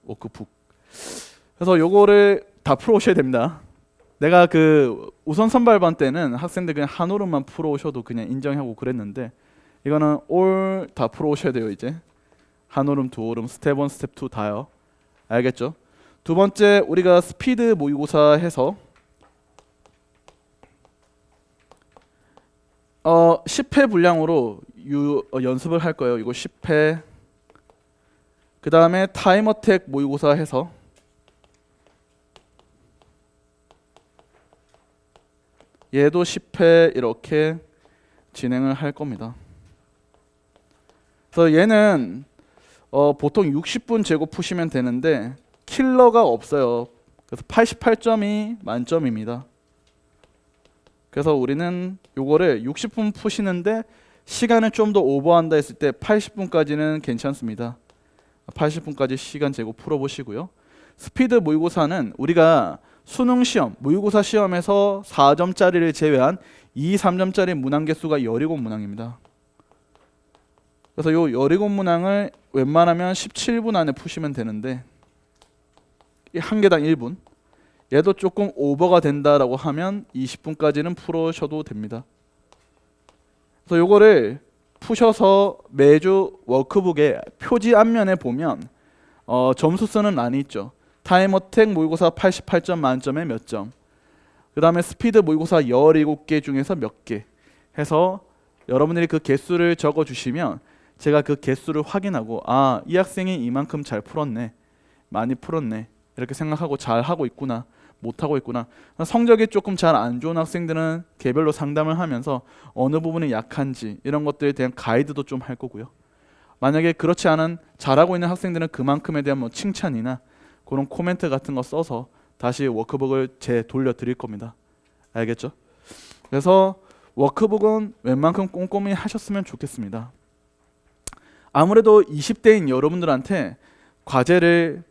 워크북. 그래서 요거를 다 풀어오셔야 됩니다. 내가 그 우선 선발반 때는 학생들 그냥 한 오름만 풀어오셔도 그냥 인정하고 그랬는데 이거는 올 다 풀어오셔야 돼요. 이제 한 오름, 두 오름, 스텝 1, 스텝 2 다요. 알겠죠? 두 번째 우리가 스피드 모의고사 해서 10회 분량으로 연습을 할 거예요. 이거 10회. 그 다음에 타임 어택 모의고사 해서 얘도 10회 이렇게 진행을 할 겁니다. 그래서 얘는 보통 60분 재고 푸시면 되는데 킬러가 없어요. 그래서 88점이 만점입니다. 그래서 우리는 요거를 60분 푸시는데 시간을 좀 더 오버한다 했을 때 80분까지는 괜찮습니다. 80분까지 시간 재고 풀어보시고요. 스피드 모의고사는 우리가 수능 시험, 모의고사 시험에서 4점짜리를 제외한 2, 3점짜리 문항 개수가 17문항입니다. 그래서 요 17문항을 웬만하면 17분 안에 푸시면 되는데 한 개당 1분. 얘도 조금 오버가 된다라고 하면 20분까지는 풀으셔도 됩니다. 그래서 요거를 푸셔서 매주 워크북에 표지 앞면에 보면 점수 쓰는 란이 있죠. 타임 어택 모의고사 88점 만점에 몇 점, 그 다음에 스피드 모의고사 17개 중에서 몇 개 해서 여러분들이 그 개수를 적어 주시면 제가 그 개수를 확인하고 아, 이 학생이 이만큼 잘 풀었네, 많이 풀었네 이렇게 생각하고 잘 하고 있구나, 못 하고 있구나. 성적이 조금 잘 안 좋은 학생들은 개별로 상담을 하면서 어느 부분이 약한지 이런 것들에 대한 가이드도 좀 할 거고요. 만약에 그렇지 않은 잘하고 있는 학생들은 그만큼에 대한 뭐 칭찬이나 그런 코멘트 같은 거 써서 다시 워크북을 돌려 드릴 겁니다. 알겠죠? 그래서 워크북은 웬만큼 꼼꼼히 하셨으면 좋겠습니다. 아무래도 20대인 여러분들한테 과제를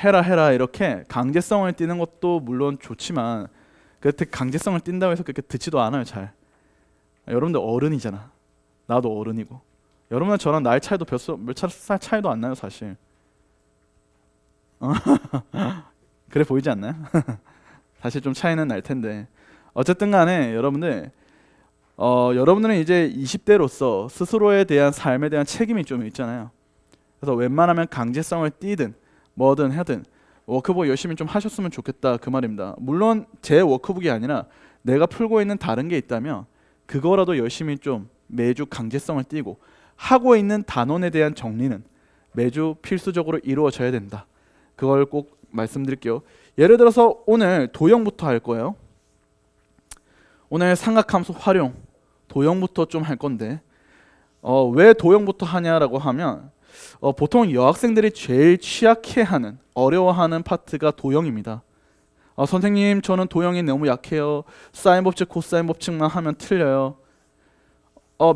해라 이렇게 강제성을 띠는 것도 물론 좋지만 그렇게 강제성을 띈다고 해서 그렇게 듣지도 않아요. 잘. 여러분들 어른이잖아. 나도 어른이고. 여러분은 저랑 나이 차이도 몇 살 차이도 안 나요 사실. 그래 보이지 않나요? 사실 좀 차이는 날 텐데 어쨌든 간에 여러분들 여러분들은 이제 20대로서 스스로에 대한 삶에 대한 책임이 좀 있잖아요. 그래서 웬만하면 강제성을 띠든 뭐든 하든 워크북 열심히 좀 하셨으면 좋겠다 그 말입니다. 물론 제 워크북이 아니라 내가 풀고 있는 다른 게 있다면 그거라도 열심히 좀 매주 강제성을 띠고 하고 있는 단원에 대한 정리는 매주 필수적으로 이루어져야 된다. 그걸 꼭 말씀드릴게요. 예를 들어서 오늘 도형부터 할 거예요. 오늘 삼각함수 활용 도형부터 좀 할 건데 왜 도형부터 하냐라고 하면 보통 여학생들이 제일 취약해하는 어려워하는 파트가 도형입니다. 선생님 저는 도형이 너무 약해요. 사인 법칙 코사인 법칙만 하면 틀려요.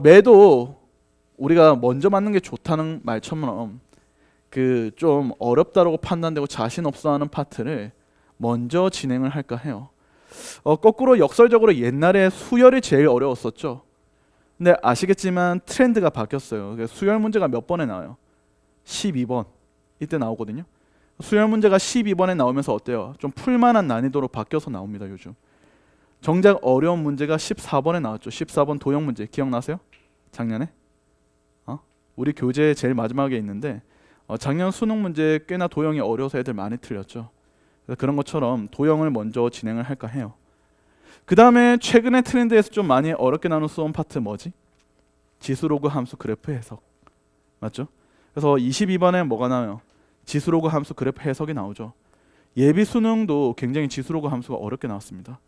매도 우리가 먼저 맞는 게 좋다는 말처럼 그 좀 어렵다고 판단되고 자신 없어하는 파트를 먼저 진행을 할까 해요. 거꾸로 역설적으로 옛날에 수열이 제일 어려웠었죠. 근데 아시겠지만 트렌드가 바뀌었어요. 수열 문제가 몇 번에 나와요? 12번 이때 나오거든요. 수열 문제가 12번에 나오면서 어때요? 좀 풀만한 난이도로 바뀌어서 나옵니다. 요즘 정작 어려운 문제가 14번에 나왔죠. 14번 도형 문제 기억나세요? 작년에? 우리 교재 제일 마지막에 있는데 작년 수능 문제 꽤나 도형이 어려워서 애들 많이 틀렸죠. 그래서 그런 것처럼 도형을 먼저 진행을 할까 해요. 그 다음에 최근에 트렌드에서 좀 많이 어렵게 나오는 수험 파트 뭐지? 지수로그 함수 그래프 해석 맞죠? 그래서 22번에 뭐가 나와요? 지수로그 함수 그래프 해석이 나오죠. 예비 수능도 굉장히 지수로그 함수가 어렵게 나왔습니다.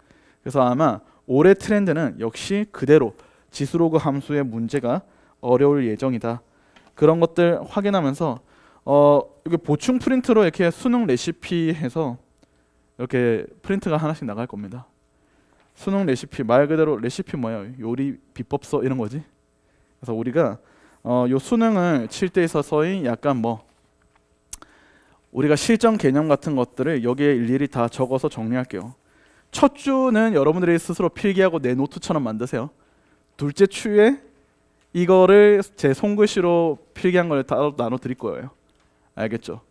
그래서 아마 올해 트렌드는 역시 그대로 지수로그 함수의 문제가 어려울 예정이다. 그런 것들 확인하면서 이게 보충 프린트로 이렇게 수능 레시피 해서 이렇게 프린트가 하나씩 나갈 겁니다. 수능 레시피 말 그대로 레시피 뭐예요? 요리 비법서 이런 거지. 그래서 우리가 요 수능을 칠 때 있어서의 약간 우리가 실전 개념 같은 것들을 여기에 일일이 다 적어서 정리할게요. 첫 주는 여러분들이 스스로 필기하고 내 노트처럼 만드세요. 둘째 주에 이거를 제 손글씨로 필기한 걸 따로 나눠 드릴 거예요. 알겠죠?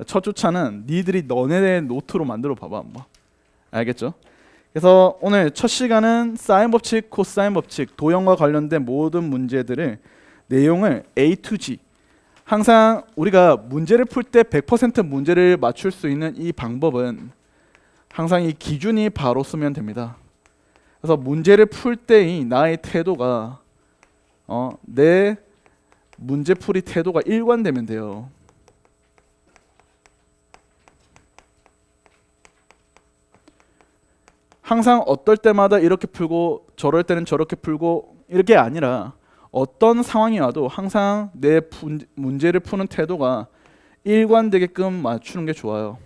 첫 주차는 니들이 너네의 노트로 만들어 봐봐 한번. 알겠죠? 그래서 오늘 첫 시간은 사인 법칙, 코사인 법칙, 도형과 관련된 모든 문제들을 내용을 A to G, 항상 우리가 문제를 풀 때 100% 문제를 맞출 수 있는 이 방법은 항상 이 기준이 바로 쓰면 됩니다. 그래서 문제를 풀 때의 나의 태도가 내 문제풀이 태도가 일관되면 돼요. 항상 어떨 때마다 이렇게 풀고 저럴 때는 저렇게 풀고 이렇게 아니라 어떤 상황이 와도 항상 내 문제를 푸는 태도가 일관되게끔 맞추는 게 좋아요.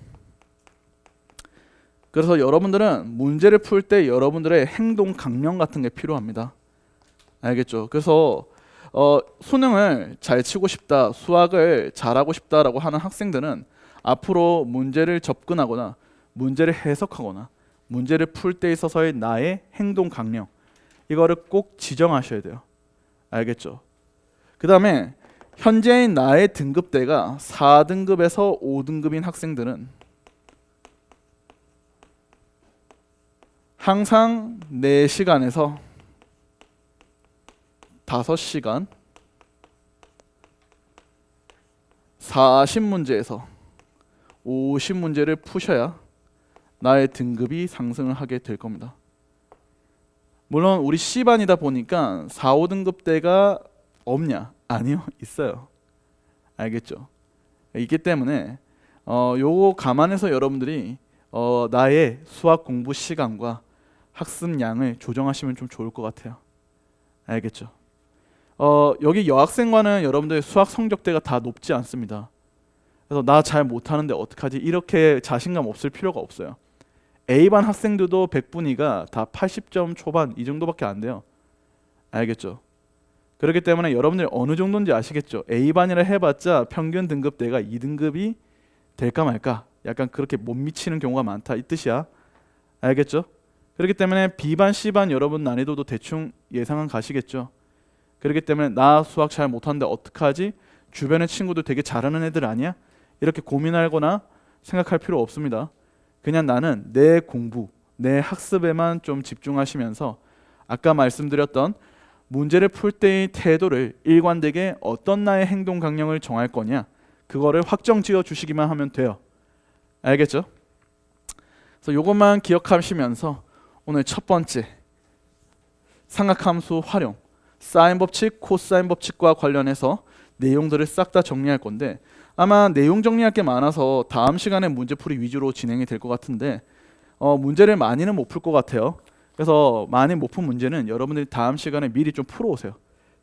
그래서 여러분들은 문제를 풀 때 여러분들의 행동 강령 같은 게 필요합니다. 알겠죠? 그래서 수능을 잘 치고 싶다, 수학을 잘하고 싶다라고 하는 학생들은 앞으로 문제를 접근하거나 문제를 해석하거나 문제를 풀 때 있어서의 나의 행동 강령, 이거를 꼭 지정하셔야 돼요. 알겠죠? 그 다음에 현재의 나의 등급대가 4등급에서 5등급인 학생들은 항상 4시간에서 5시간 40문제에서 50문제를 푸셔야 나의 등급이 상승을 하게 될 겁니다. 물론 우리 C반이다 보니까 4, 5등급대가 없냐? 아니요, 있어요. 알겠죠? 있기 때문에 요거 감안해서 여러분들이 나의 수학 공부 시간과 학습량을 조정하시면 좀 좋을 것 같아요. 알겠죠? 여기 여학생과는 여러분들 수학 성적대가 다 높지 않습니다. 그래서 나 잘 못하는데 어떡하지? 이렇게 자신감 없을 필요가 없어요. A반 학생들도 100분위가 다 80점 초반 이 정도밖에 안 돼요. 알겠죠? 그렇기 때문에 여러분들 어느 정도인지 아시겠죠? A반이라 해봤자 평균 등급대가 2등급이 될까 말까, 약간 그렇게 못 미치는 경우가 많다 이 뜻이야. 알겠죠? 그렇기 때문에 B반, C반 여러분 난이도도 대충 예상은 가시겠죠? 그렇기 때문에 나 수학 잘 못하는데 어떡하지? 주변의 친구들 되게 잘하는 애들 아니야? 이렇게 고민하거나 생각할 필요 없습니다. 그냥 나는 내 공부, 내 학습에만 좀 집중하시면서 아까 말씀드렸던 문제를 풀 때의 태도를 일관되게 어떤 나의 행동 강령을 정할 거냐, 그거를 확정 지어 주시기만 하면 돼요. 알겠죠? 그래서 이것만 기억하시면서 오늘 첫 번째 삼각함수 활용, 사인 법칙, 코사인 법칙과 관련해서 내용들을 싹 다 정리할 건데, 아마 내용 정리할 게 많아서 다음 시간에 문제풀이 위주로 진행이 될 것 같은데 문제를 많이는 못 풀 것 같아요. 그래서 많이 못 푼 문제는 여러분들이 다음 시간에 미리 좀 풀어오세요.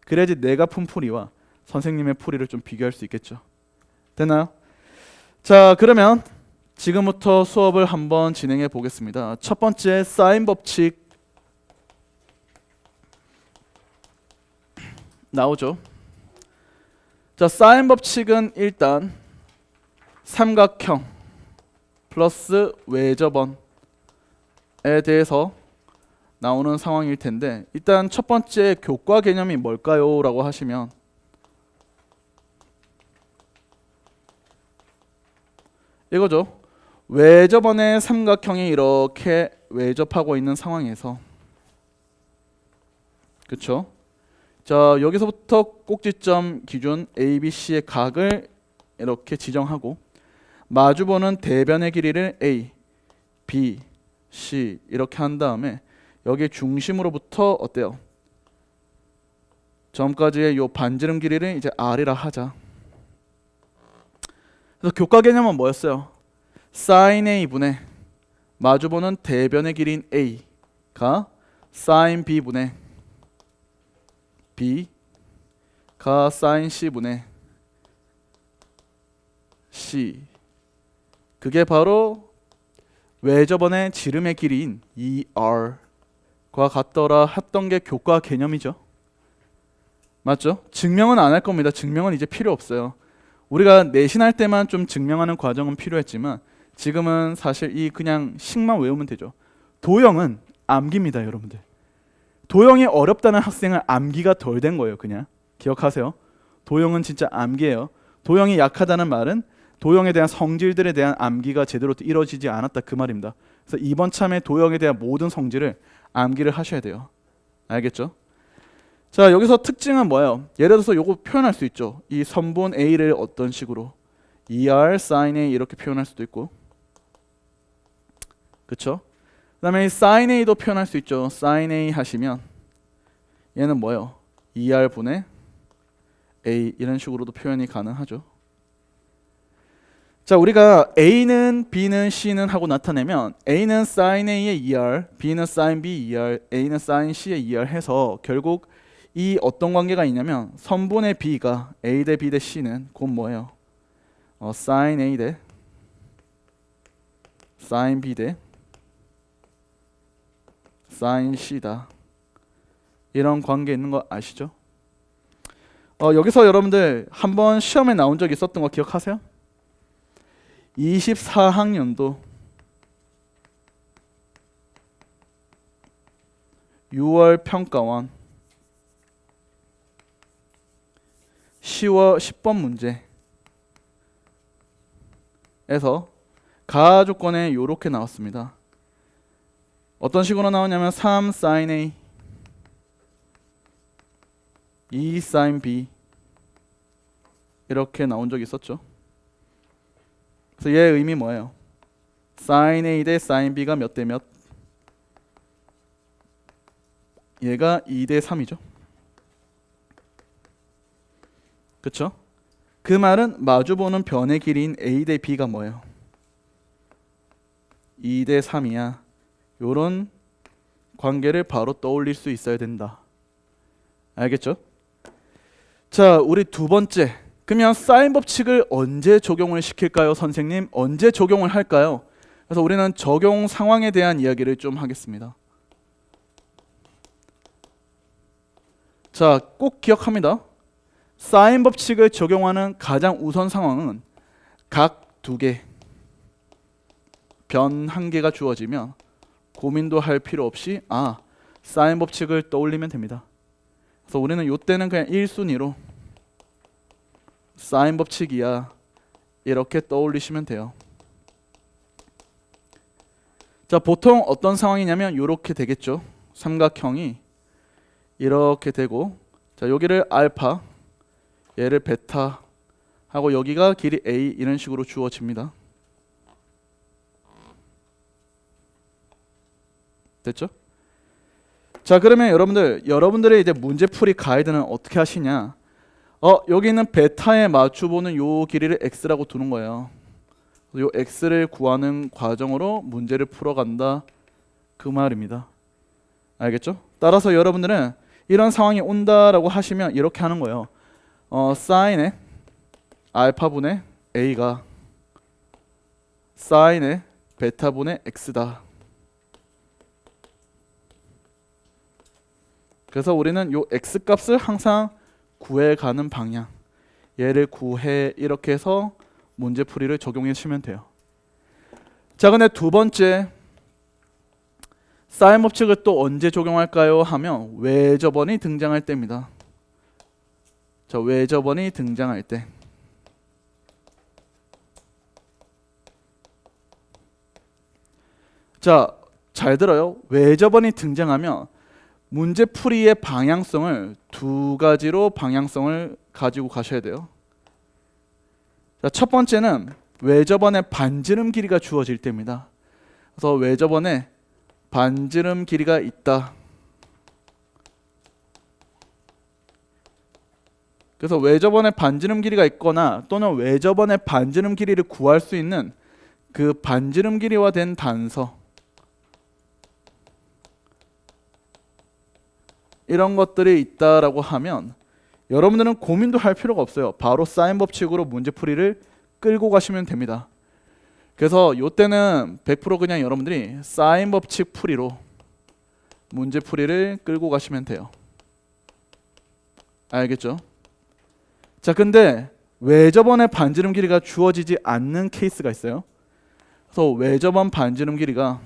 그래야지 내가 푼 풀이와 선생님의 풀이를 좀 비교할 수 있겠죠. 됐나요? 자, 그러면 지금부터 수업을 한번 진행해 보겠습니다. 첫 번째 사인 법칙 나오죠. 자, 사인 법칙은 일단 삼각형 플러스 외접원에 대해서 나오는 상황일 텐데, 일단 첫 번째 교과 개념이 뭘까요? 라고 하시면 이거죠. 외접원의 삼각형이 이렇게 외접하고 있는 상황에서, 그쵸? 자, 여기서부터 꼭지점 기준 ABC의 각을 이렇게 지정하고 마주보는 대변의 길이를 A, B, C 이렇게 한 다음에 여기 중심으로부터 어때요? 점까지의 요 반지름 길이를 이제 R이라 하자. 그래서 교과 개념은 뭐였어요? sin A분의 마주보는 대변의 길이인 A가 sin B분의 B가 sin C분의 C, 그게 바로 외접원의 지름의 길이인 ER과 같더라 했던 게 교과 개념이죠. 맞죠? 증명은 안 할 겁니다. 증명은 이제 필요 없어요. 우리가 내신할 때만 좀 증명하는 과정은 필요했지만 지금은 사실 이 그냥 식만 외우면 되죠. 도형은 암기입니다, 여러분들. 도형이 어렵다는 학생은 암기가 덜 된 거예요. 그냥 기억하세요. 도형은 진짜 암기예요. 도형이 약하다는 말은 도형에 대한 성질들에 대한 암기가 제대로 이루어지지 않았다 그 말입니다. 그래서 이번 참에 도형에 대한 모든 성질을 암기를 하셔야 돼요. 알겠죠? 자, 여기서 특징은 뭐예요? 예를 들어서 요거 표현할 수 있죠. 이 선분 A를 어떤 식으로 ER sin A 이렇게 표현할 수도 있고, 그쵸? 그 다음에 sin A도 표현할 수 있죠. sin A 하시면 얘는 뭐예요? ER 분의 A 이런 식으로도 표현이 가능하죠. 자, 우리가 A는 B는 C는 하고 나타내면 A는 sin A의 ER, B는 sin B ER, A는 sin C의 ER 해서 결국 이 어떤 관계가 있냐면 선분의 B가 A 대 B 대 C는 곧 뭐예요? sin A 대 sin B 대 sin C다. 이런 관계 있는 거 아시죠? 여기서 여러분들 한번 시험에 나온 적 있었던 거 기억하세요? 24학년도 6월 평가원 10번 문제에서 가하 조건에 이렇게 나왔습니다. 어떤 식으로 나오냐면 3 sin A 2 sin B 이렇게 나온 적이 있었죠. 그래서 얘의 의미 뭐예요? sin A 대 sin B가 몇 대 몇? 얘가 2 대 3이죠. 그쵸? 그 말은 마주보는 변의 길이인 A 대 B가 뭐예요? 2 대 3이야. 요런 관계를 바로 떠올릴 수 있어야 된다. 알겠죠? 자, 우리 두 번째. 그러면 사인 법칙을 언제 적용을 시킬까요? 선생님, 언제 적용을 할까요? 그래서 우리는 적용 상황에 대한 이야기를 좀 하겠습니다. 자, 꼭 기억합니다. 사인 법칙을 적용하는 가장 우선 상황은 각 두 개, 변 한 개가 주어지면 고민도 할 필요 없이 사인 법칙을 떠올리면 됩니다. 그래서 우리는 이때는 그냥 1순위로 사인 법칙이야 이렇게 떠올리시면 돼요. 자, 보통 어떤 상황이냐면 이렇게 되겠죠. 삼각형이 이렇게 되고, 자, 여기를 알파, 얘를 베타 하고 여기가 길이 A 이런 식으로 주어집니다. 됐죠? 자, 그러면 여러분들의 이제 문제풀이 가이드는 어떻게 하시냐? 여기 있는 베타에 맞춰보는 요 길이를 x라고 두는 거예요. 요 x를 구하는 과정으로 문제를 풀어간다 그 말입니다. 알겠죠? 따라서 여러분들은 이런 상황이 온다라고 하시면 이렇게 하는 거예요. 사인의 알파분의 a가 사인의 베타분의 x다. 그래서 우리는 요 x 값을 항상 구해가는 방향, 얘를 구해 이렇게 해서 문제풀이를 적용해 주시면 돼요. 자, 근데 두 번째 사인 법칙을 또 언제 적용할까요? 하면 외접원이 등장할 때입니다. 자, 외접원이 등장할 때. 자, 잘 들어요. 외접원이 등장하면 문제풀이의 방향성을 두 가지로 방향성을 가지고 가셔야 돼요. 자, 첫 번째는 외접원의 반지름 길이가 주어질 때입니다. 그래서 외접원에 반지름 길이가 있다. 그래서 외접원의 반지름 길이가 있거나 또는 외접원의 반지름 길이를 구할 수 있는 그 반지름 길이와 된 단서, 이런 것들이 있다라고 하면 여러분들은 고민도 할 필요가 없어요. 바로 사인 법칙으로 문제풀이를 끌고 가시면 됩니다. 그래서 이때는 100% 그냥 여러분들이 사인 법칙 풀이로 문제풀이를 끌고 가시면 돼요. 알겠죠? 자, 근데 외접원의 반지름 길이가 주어지지 않는 케이스가 있어요. 그래서 외접원 반지름 길이가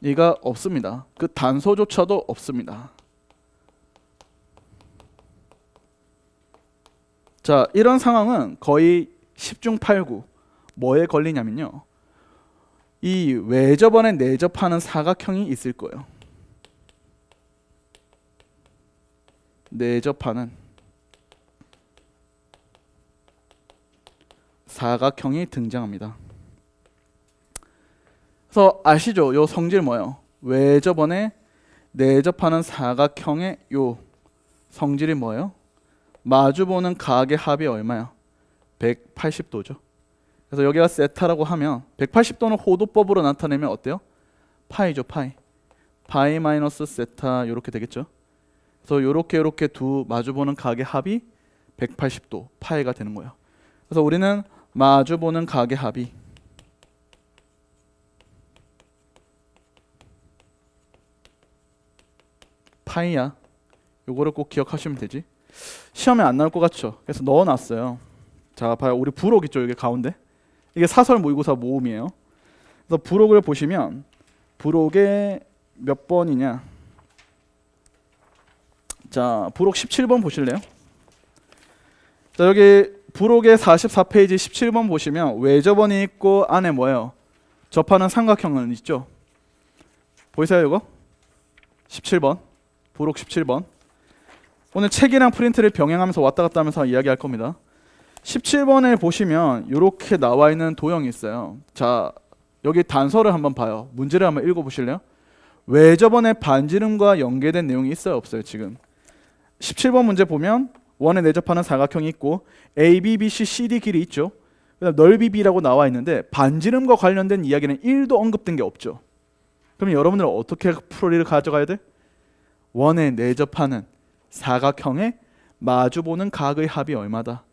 얘가 없습니다. 그 단서조차도 없습니다. 자, 이런 상황은 거의 10중 8구. 뭐에 걸리냐면요, 이 외접원에 내접하는 사각형이 있을 거예요. 내접하는 사각형이 등장합니다. 그래서 아시죠? 요 성질 뭐예요? 외접원에 내접하는 사각형의 요 성질이 뭐예요? 마주보는 각의 합이 얼마야? 180도죠. 그래서 여기가 세타라고 하면 180도는 호도법으로 나타내면 어때요? 파이죠, 파이. 파이 마이너스 세타 이렇게 되겠죠. 그래서 이렇게 두 마주보는 각의 합이 180도 파이가 되는 거예요. 그래서 우리는 마주보는 각의 합이 파이야. 요거를 꼭 기억하시면 되지. 시험에 안 나올 것 같죠? 그래서 넣어놨어요. 자, 봐요. 우리 부록 있죠? 여기 가운데. 이게 사설 모의고사 모음이에요. 그래서 부록을 보시면 부록에 몇 번이냐? 자, 부록 17번 보실래요? 자, 여기 부록의 44페이지 17번 보시면 외접원이 있고 안에 뭐예요? 접하는 삼각형은 있죠? 보이세요, 이거? 17번. 부록 17번. 오늘 책이랑 프린트를 병행하면서 왔다 갔다 하면서 이야기할 겁니다. 17번에 보시면 이렇게 나와 있는 도형이 있어요. 자, 여기 단서를 한번 봐요. 문제를 한번 읽어보실래요? 외접원의 반지름과 연계된 내용이 있어요, 없어요? 지금 17번 문제 보면 원에 내접하는 사각형이 있고 A, B, B, C, C, D 길이 있죠. 그다음 넓이 B라고 나와 있는데 반지름과 관련된 이야기는 1도 언급된 게 없죠. 그럼 여러분들은 어떻게 풀이를 가져가야 돼? 원에 내접하는 사각형의 마주보는 각의 합이 얼마다?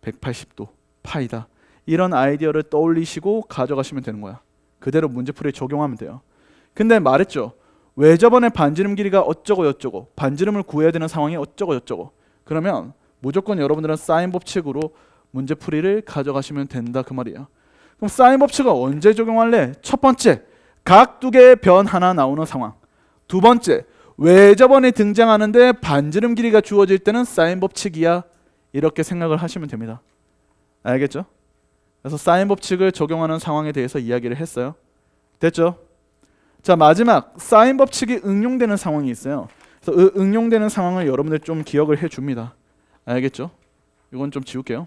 180도 파이다. 이런 아이디어를 떠올리시고 가져가시면 되는 거야. 그대로 문제풀이에 적용하면 돼요. 근데 말했죠, 외접원의 반지름 길이가 어쩌고 저쩌고, 반지름을 구해야 되는 상황이 어쩌고 저쩌고. 그러면 무조건 여러분들은 사인 법칙으로 문제풀이를 가져가시면 된다, 그 말이에요. 그럼 사인 법칙을 언제 적용할래? 첫 번째, 각 두 개의 변 하나 나오는 상황. 두 번째, 외접원이 등장하는데 반지름 길이가 주어질 때는 사인 법칙이야. 이렇게 생각을 하시면 됩니다. 알겠죠? 그래서 사인 법칙을 적용하는 상황에 대해서 이야기를 했어요. 됐죠? 자, 마지막 사인 법칙이 응용되는 상황이 있어요. 그래서 응용되는 상황을 여러분들 좀 기억을 해줍니다. 알겠죠? 이건 좀 지울게요.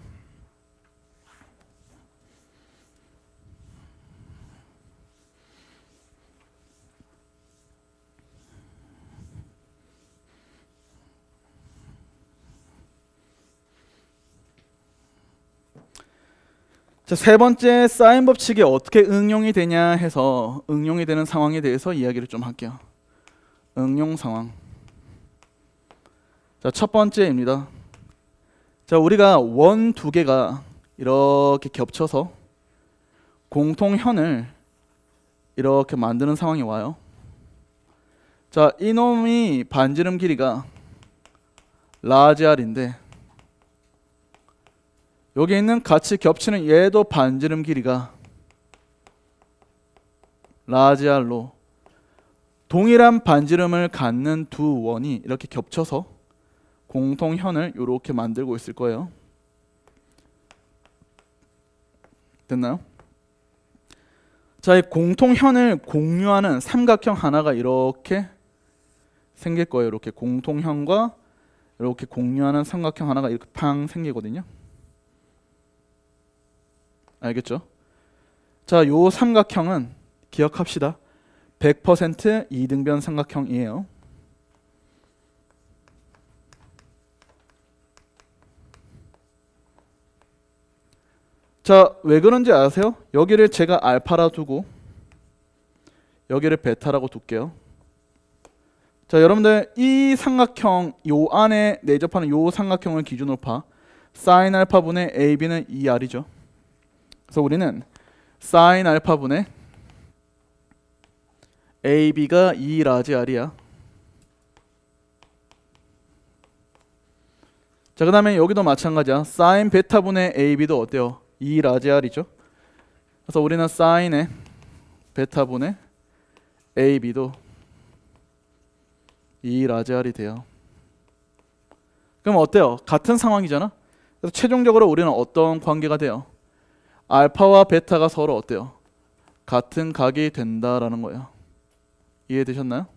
자, 세 번째, 사인 법칙이 어떻게 응용이 되냐 해서 응용이 되는 상황에 대해서 이야기를 좀 할게요. 응용 상황. 자, 첫 번째입니다. 자, 우리가 원 두 개가 이렇게 겹쳐서 공통현을 이렇게 만드는 상황이 와요. 자, 이놈이 반지름 길이가 라지 R인데 여기 있는 같이 겹치는 얘도 반지름 길이가 라지 R로 동일한 반지름을 갖는 두 원이 이렇게 겹쳐서 공통현을 이렇게 만들고 있을 거예요. 됐나요? 자, 이 공통현을 공유하는 삼각형 하나가 이렇게 생길 거예요. 이렇게 공통현과 이렇게 공유하는 삼각형 하나가 이렇게 팡 생기거든요. 알겠죠? 자, 요 삼각형은 기억합시다. 100% 이등변 삼각형이에요. 자, 왜 그런지 아세요? 여기를 제가 알파라 두고 여기를 베타라고 둘게요. 자, 여러분들 이 삼각형 요 안에 내접하는 요 삼각형을 기준으로 봐. 사인 알파분의 AB는 2R이죠. 그래서 우리는 사인 알파분의 AB가 2 라지 R이야. 자, 그 다음에 여기도 마찬가지야. 사인 베타분의 AB도 어때요? 2 라지 R이죠. 그래서 우리는 사인의 베타분의 AB도 2 라지 R이 돼요. 그럼 어때요? 같은 상황이잖아. 그래서 최종적으로 우리는 어떤 관계가 돼요? 알파와 베타가 서로 어때요? 같은 각이 된다라는 거예요. 이해되셨나요?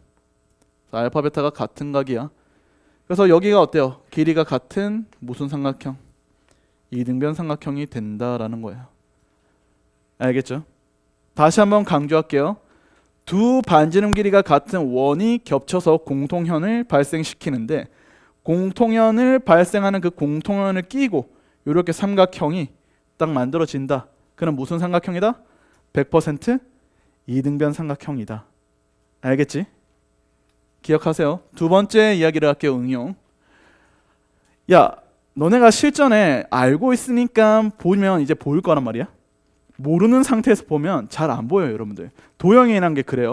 알파 베타가 같은 각이야. 그래서 여기가 어때요? 길이가 같은 무슨 삼각형? 이등변 삼각형이 된다라는 거예요. 알겠죠? 다시 한번 강조할게요. 두 반지름 길이가 같은 원이 겹쳐서 공통현을 발생시키는데 공통현을 발생하는 그 공통현을 끼고 이렇게 삼각형이 딱 만들어진다. 그럼 무슨 삼각형이다? 100% 이등변 삼각형이다. 알겠지? 기억하세요. 두 번째 이야기를 할게요. 응용. 야, 너네가 실전에 알고 있으니까 보면 이제 보일 거란 말이야. 모르는 상태에서 보면 잘 안 보여요, 여러분들. 도형이라는 게 그래요.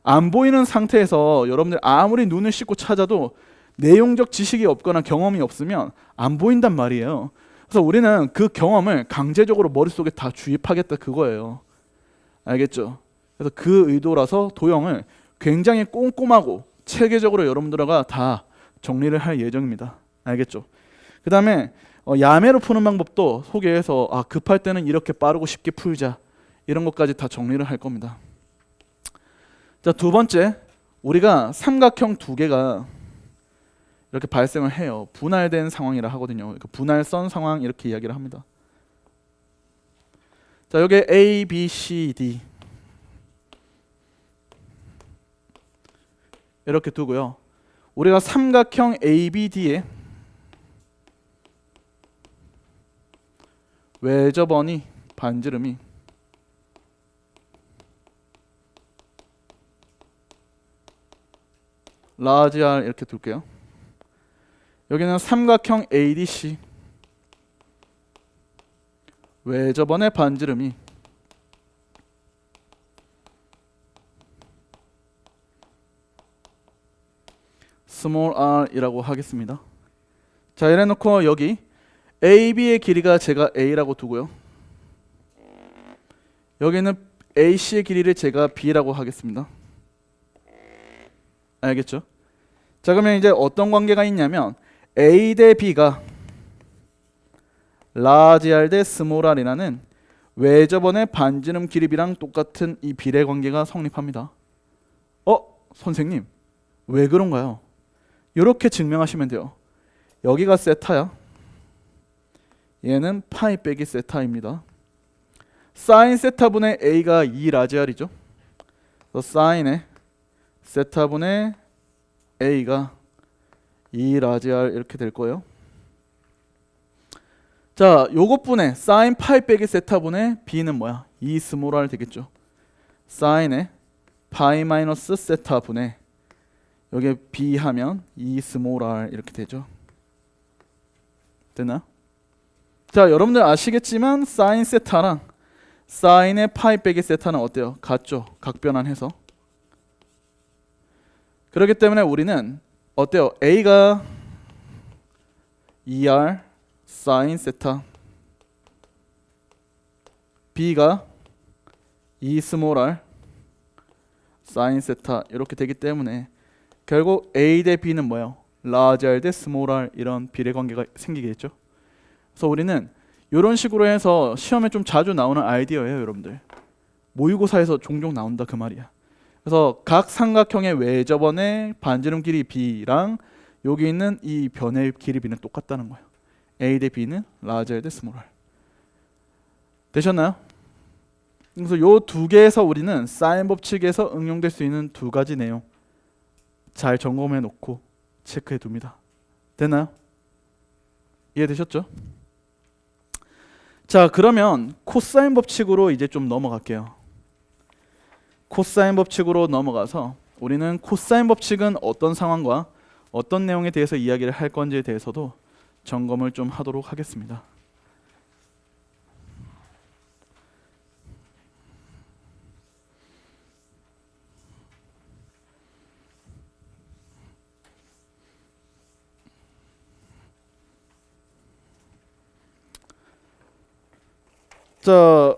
안 보이는 상태에서 여러분들 아무리 눈을 씻고 찾아도 내용적 지식이 없거나 경험이 없으면 안 보인단 말이에요. 그래서 우리는 그 경험을 강제적으로 머릿속에 다 주입하겠다 그거예요. 알겠죠? 그래서 그 의도라서 도형을 굉장히 꼼꼼하고 체계적으로 여러분들과 다 정리를 할 예정입니다. 알겠죠? 그 다음에 야매로 푸는 방법도 소개해서 급할 때는 이렇게 빠르고 쉽게 풀자 이런 것까지 다 정리를 할 겁니다. 자, 두 번째, 우리가 삼각형 두 개가 이렇게 발생을 해요. 분할된 상황이라 하거든요. 분할선 상황 이렇게 이야기를 합니다. 자, 여기 A, B, C, D 이렇게 두고요. 우리가 삼각형 ABD에 외접원이 반지름이 라지 R 이렇게 둘게요. 여기는 삼각형 ADC 외접원의 반지름이 스몰 r이라고 하겠습니다. 자, 이래 놓고 여기 AB의 길이가 제가 A라고 두고요. 여기는 AC의 길이를 제가 B라고 하겠습니다. 알겠죠? 자, 그러면 이제 어떤 관계가 있냐면 A 대 B가 라지 R 대 스몰 r이라는 외접원의 반지름 길이비랑 똑같은 이 비례 관계가 성립합니다. 선생님 왜 그런가요? 이렇게 증명하시면 돼요. 여기가 세타야. 얘는 파이 빼기 세타입니다. 사인 세타분의 A가 2 라지 R이죠. 그래서 사인의 세타분의 A가 2 라지 R 이렇게 될 거예요. 자, 요것분의 사인 파이 빼기 세타분의 B는 뭐야? 2 스몰 R 되겠죠. 사인의 파이 마이너스 세타분의 여기에 B 하면 2 스몰 R 이렇게 되죠. 됐나? 자, 여러분들 아시겠지만 사인 세타랑 사인의 파이 빼기 세타는 어때요? 같죠? 각변환해서. 그렇기 때문에 우리는 어때요? A가 2R 사인 세타, B가 2 스몰 R 사인 세타 이렇게 되기 때문에 결국 A 대 B는 뭐예요? 라지 R 대 스몰 R 이런 비례 관계가 생기겠죠. 그래서 우리는 이런 식으로 해서 시험에 좀 자주 나오는 아이디어예요, 여러분들. 모의고사에서 종종 나온다 그 말이야. 그래서 각 삼각형의 외접원의 반지름 길이 B랑 여기 있는 이 변의 길이 B는 똑같다는 거예요. A 대 B는 라지 R 대 스몰 R. 되셨나요? 그래서 요 두 개에서 우리는 사인 법칙에서 응용될 수 있는 두 가지 내용 잘 점검해 놓고 체크해 둡니다. 됐나요? 이해되셨죠? 자, 그러면 코사인 법칙으로 이제 좀 넘어갈게요. 코사인 법칙으로 넘어가서 우리는 코사인 법칙은 어떤 상황과 어떤 내용에 대해서 이야기를 할 건지에 대해서도 점검을 좀 하도록 하겠습니다. 자,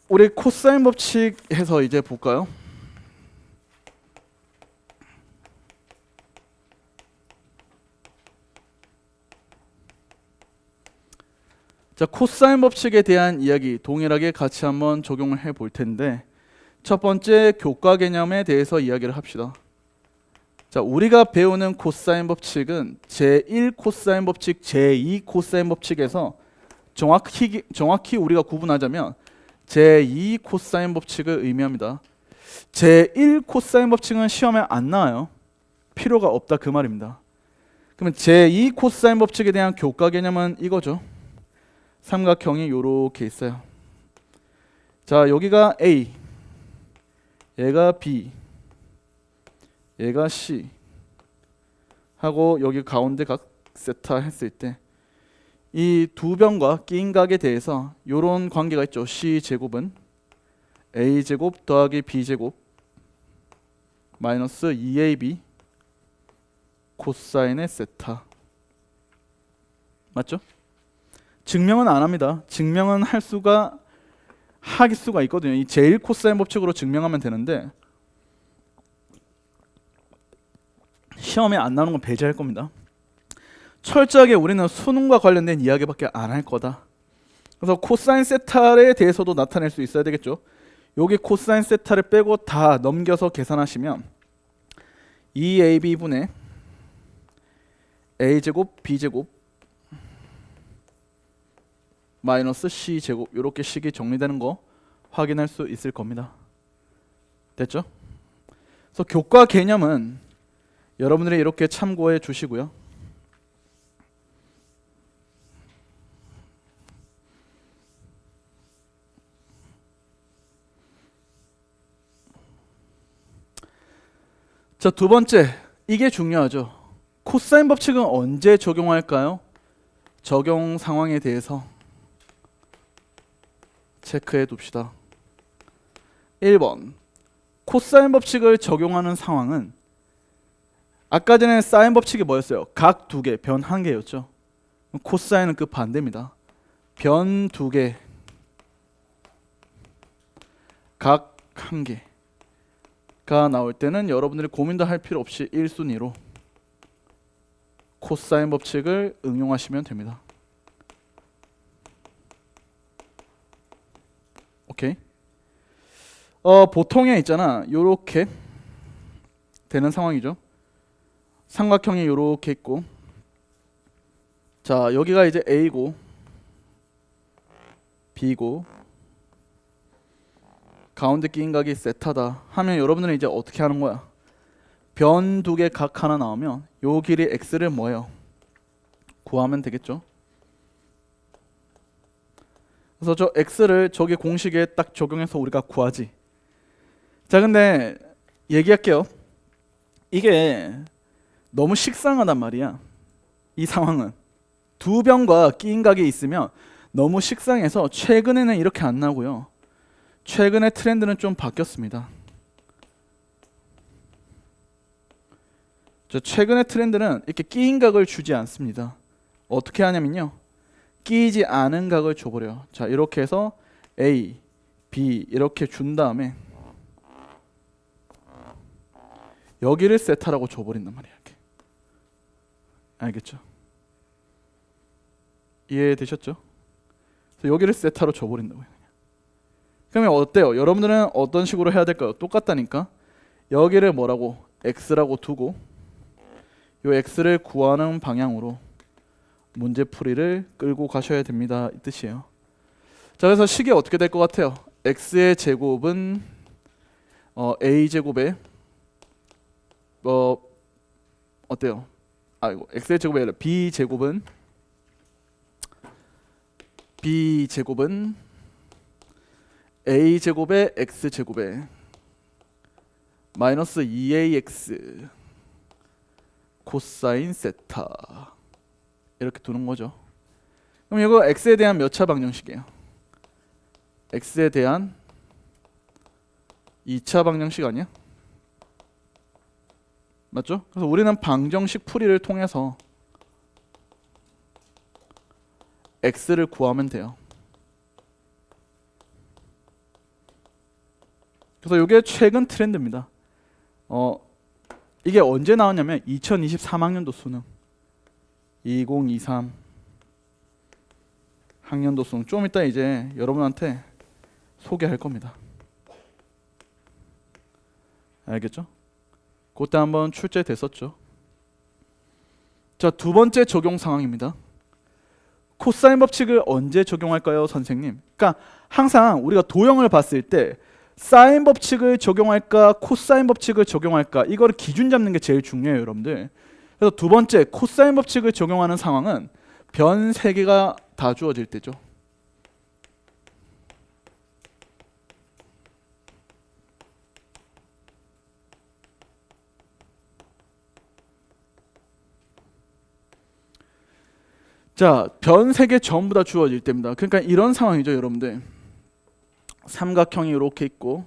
우리 코사인 법칙 해서 이제 볼까요? 자, 코사인 법칙에 대한 이야기 동일하게 같이 한번 적용을 해 볼 텐데, 첫 번째 교과 개념에 대해서 이야기를 합시다. 자, 우리가 배우는 코사인 법칙은 제1 코사인 법칙, 제2 코사인 법칙에서 정확히 우리가 구분하자면 제2 코사인 법칙을 의미합니다. 제1 코사인 법칙은 시험에 안 나와요. 필요가 없다 그 말입니다. 그러면 제2 코사인 법칙에 대한 교과 개념은 이거죠. 삼각형이 요렇게 있어요. 자, 여기가 A, 얘가 B, 얘가 C 하고 여기 가운데 각 세타 했을 때 이 두 변과 끼인 각에 대해서 요런 관계가 있죠. C제곱은 A제곱 더하기 B제곱 마이너스 2AB 코사인의 세타. 맞죠? 증명은 안 합니다. 증명은 할 수가 있거든요. 이 제1 코사인 법칙으로 증명하면 되는데 시험에 안 나오는 건 배제할 겁니다. 철저하게 우리는 수능과 관련된 이야기밖에 안 할 거다. 그래서 코사인 세타에 대해서도 나타낼 수 있어야 되겠죠. 여기 코사인 세타를 빼고 다 넘겨서 계산하시면 2AB분의 A제곱 B제곱 마이너스 C제곱 이렇게 식이 정리되는 거 확인할 수 있을 겁니다. 됐죠? 그래서 교과 개념은 여러분들이 이렇게 참고해 주시고요. 자, 두 번째, 이게 중요하죠. 코사인 법칙은 언제 적용할까요? 적용 상황에 대해서 체크해 둡시다. 1번, 코사인 법칙을 적용하는 상황은 아까 전에 사인 법칙이 뭐였어요? 각 두 개, 변 한 개였죠. 코사인은 그 반대입니다. 변 두 개, 각 한 개가 나올 때는 여러분들이 고민도 할 필요 없이 1순위로 코사인 법칙을 응용하시면 됩니다. 오케이. 보통에 있잖아. 요렇게 되는 상황이죠. 삼각형이 요렇게 있고, 자, 여기가 이제 A고 B고 가운데 끼인 각이 세타다 하면 여러분들은 이제 어떻게 하는 거야? 변 두 개 각 하나 나오면 요 길이 x를 뭐예요? 구하면 되겠죠. 그래서 저 x를 저기 공식에 딱 적용해서 우리가 구하지. 자, 근데 얘기할게요. 이게 너무 식상하단 말이야. 이 상황은 두 변과 끼인 각이 있으면 너무 식상해서 최근에는 이렇게 안 나고요. 최근에 트렌드는 좀 바뀌었습니다. 최근의 트렌드는 이렇게 끼인 각을 주지 않습니다. 어떻게 하냐면요, 끼이지 않은 각을 줘버려요. 자, 이렇게 해서 A, B 이렇게 준 다음에 여기를 세타라고 줘버린단 말이야. 이렇게. 알겠죠? 이해되셨죠? 그래서 여기를 세타로 줘버린다고요. 그러면 어때요? 여러분들은 어떤 식으로 해야 될까요? 똑같다니까. 여기를 뭐라고? x라고 두고 이 x를 구하는 방향으로 문제풀이를 끌고 가셔야 됩니다. 이 뜻이에요. 자, 그래서 식이 어떻게 될 것 같아요? x의 제곱은 a제곱에 어때요? 이거 x의 제곱이 아니라 b제곱은 a제곱에 x제곱에 마이너스 2ax 코사인 세타 이렇게 두는 거죠. 그럼 이거 x에 대한 몇 차 방정식이에요? x에 대한 2차 방정식 아니야? 맞죠? 그래서 우리는 방정식 풀이를 통해서 x를 구하면 돼요. 그래서 이게 최근 트렌드입니다. 이게 언제 나왔냐면 2023학년도 수능 2023 학년도 수능 좀 이따 이제 여러분한테 소개할 겁니다. 알겠죠? 그때 한번 출제됐었죠. 자, 두 번째 적용 상황입니다. 코사인 법칙을 언제 적용할까요, 선생님? 그러니까 항상 우리가 도형을 봤을 때 사인 법칙을 적용할까, 코사인 법칙을 적용할까, 이거를 기준 잡는 게 제일 중요해요, 여러분들. 그래서 두 번째 코사인 법칙을 적용하는 상황은 변 3개가 다 주어질 때죠. 자, 변 3개 전부 다 주어질 때입니다. 그러니까 이런 상황이죠, 여러분들. 삼각형이 이렇게 있고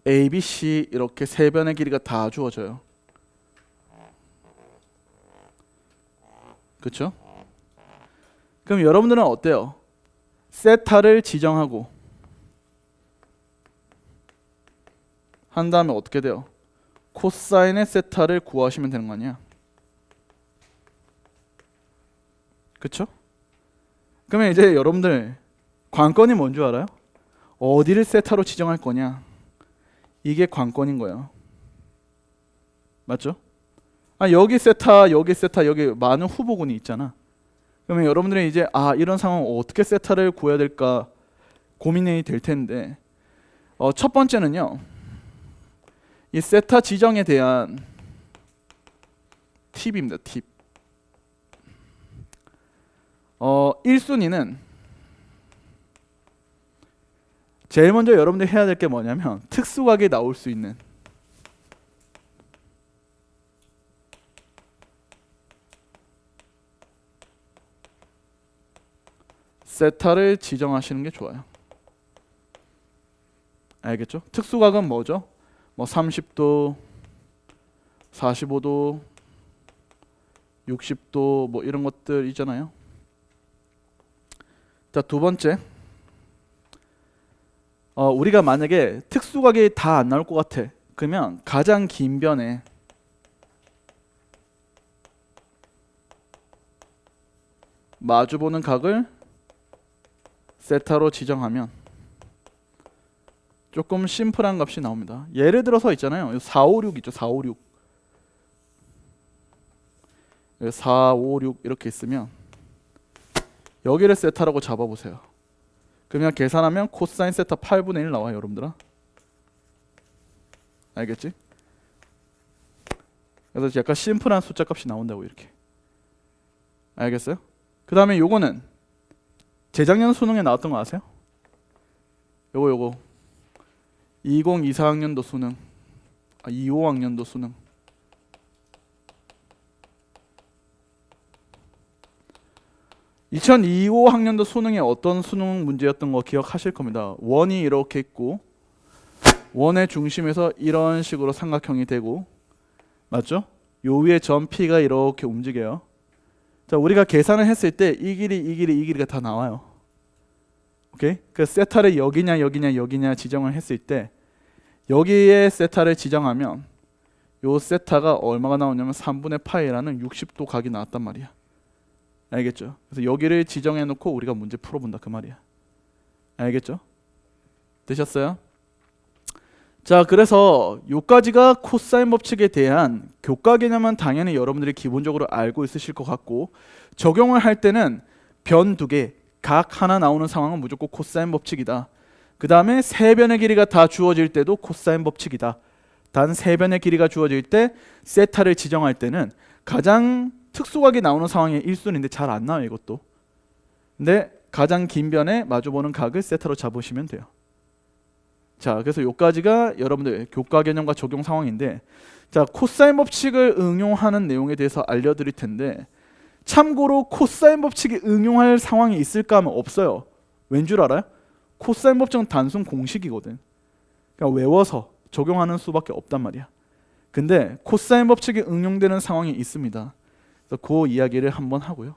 A, B, C 이렇게 세 변의 길이가 다 주어져요. 그렇죠? 그럼 여러분들은 어때요? 세타를 지정하고 한 다음에 어떻게 돼요? 코사인의 세타를 구하시면 되는 거 아니야? 그쵸? 그러면 이제 여러분들 관건이 뭔 줄 알아요? 어디를 세타로 지정할 거냐? 이게 관건인 거예요. 맞죠? 아, 여기 세타, 여기 세타, 여기 많은 후보군이 있잖아. 그러면 여러분들이 이제 이런 상황 어떻게 세타를 구해야 될까 고민이 될 텐데 첫 번째는요. 이 세타 지정에 대한 팁입니다. 팁. 1순위는 제일 먼저 여러분들이 해야 될 게 뭐냐면 특수각이 나올 수 있는 세타를 지정하시는 게 좋아요. 알겠죠? 특수각은 뭐죠? 뭐 30도, 45도, 60도 뭐 이런 것들 있잖아요. 자, 두 번째. 우리가 만약에 특수각이 다 안 나올 것 같아. 그러면 가장 긴 변에 마주보는 각을 세타로 지정하면 조금 심플한 값이 나옵니다. 예를 들어서 있잖아요. 4, 5, 6 있죠. 4, 5, 6. 4, 5, 6 이렇게 있으면 여기를 세타라고 잡아보세요. 그러면 계산하면 코사인 세타 8분의 1 나와요, 여러분들아. 알겠지? 그래서 약간 심플한 숫자 값이 나온다고 이렇게. 알겠어요? 그 다음에 요거는 재작년 수능에 나왔던 거 아세요? 요거 2024학년도 수능 25학년도 수능 (2025학년도) 수능에 어떤 수능 문제였던 거 기억하실 겁니다. 원이 이렇게 있고 원의 중심에서 이런 식으로 삼각형이 되고 맞죠? 요 위에 점 P가 이렇게 움직여요. 자, 우리가 계산을 했을 때 이 길이가 다 나와요. 오케이? 그 세타를 여기냐 지정을 했을 때 여기에 세타를 지정하면 요 세타가 얼마가 나오냐면 3분의 파이라는 60도 각이 나왔단 말이야. 알겠죠? 그래서 여기를 지정해 놓고 우리가 문제 풀어본다 그 말이야. 알겠죠? 되셨어요? 자, 그래서 요까지가 코사인 법칙에 대한 교과 개념은 당연히 여러분들이 기본적으로 알고 있으실 것 같고 적용을 할 때는 변 2개, 각 하나 나오는 상황은 무조건 코사인 법칙이다. 그 다음에 세 변의 길이가 다 주어질 때도 코사인 법칙이다. 단 세 변의 길이가 주어질 때 세타를 지정할 때는 가장 특수각이 나오는 상황이 1순위인데 잘 안 나와요, 이것도. 근데 가장 긴 변에 마주보는 각을 세타로 잡으시면 돼요. 자, 그래서 요까지가 여러분들 교과 개념과 적용 상황인데 자, 코사인 법칙을 응용하는 내용에 대해서 알려드릴 텐데 참고로 코사인 법칙이 응용할 상황이 있을까 하면 없어요. 왠 줄 알아요? 코사인 법칙은 단순 공식이거든. 그러니까 외워서 적용하는 수밖에 없단 말이야. 근데 코사인 법칙이 응용되는 상황이 있습니다. 그래서 그 이야기를 한번 하고요.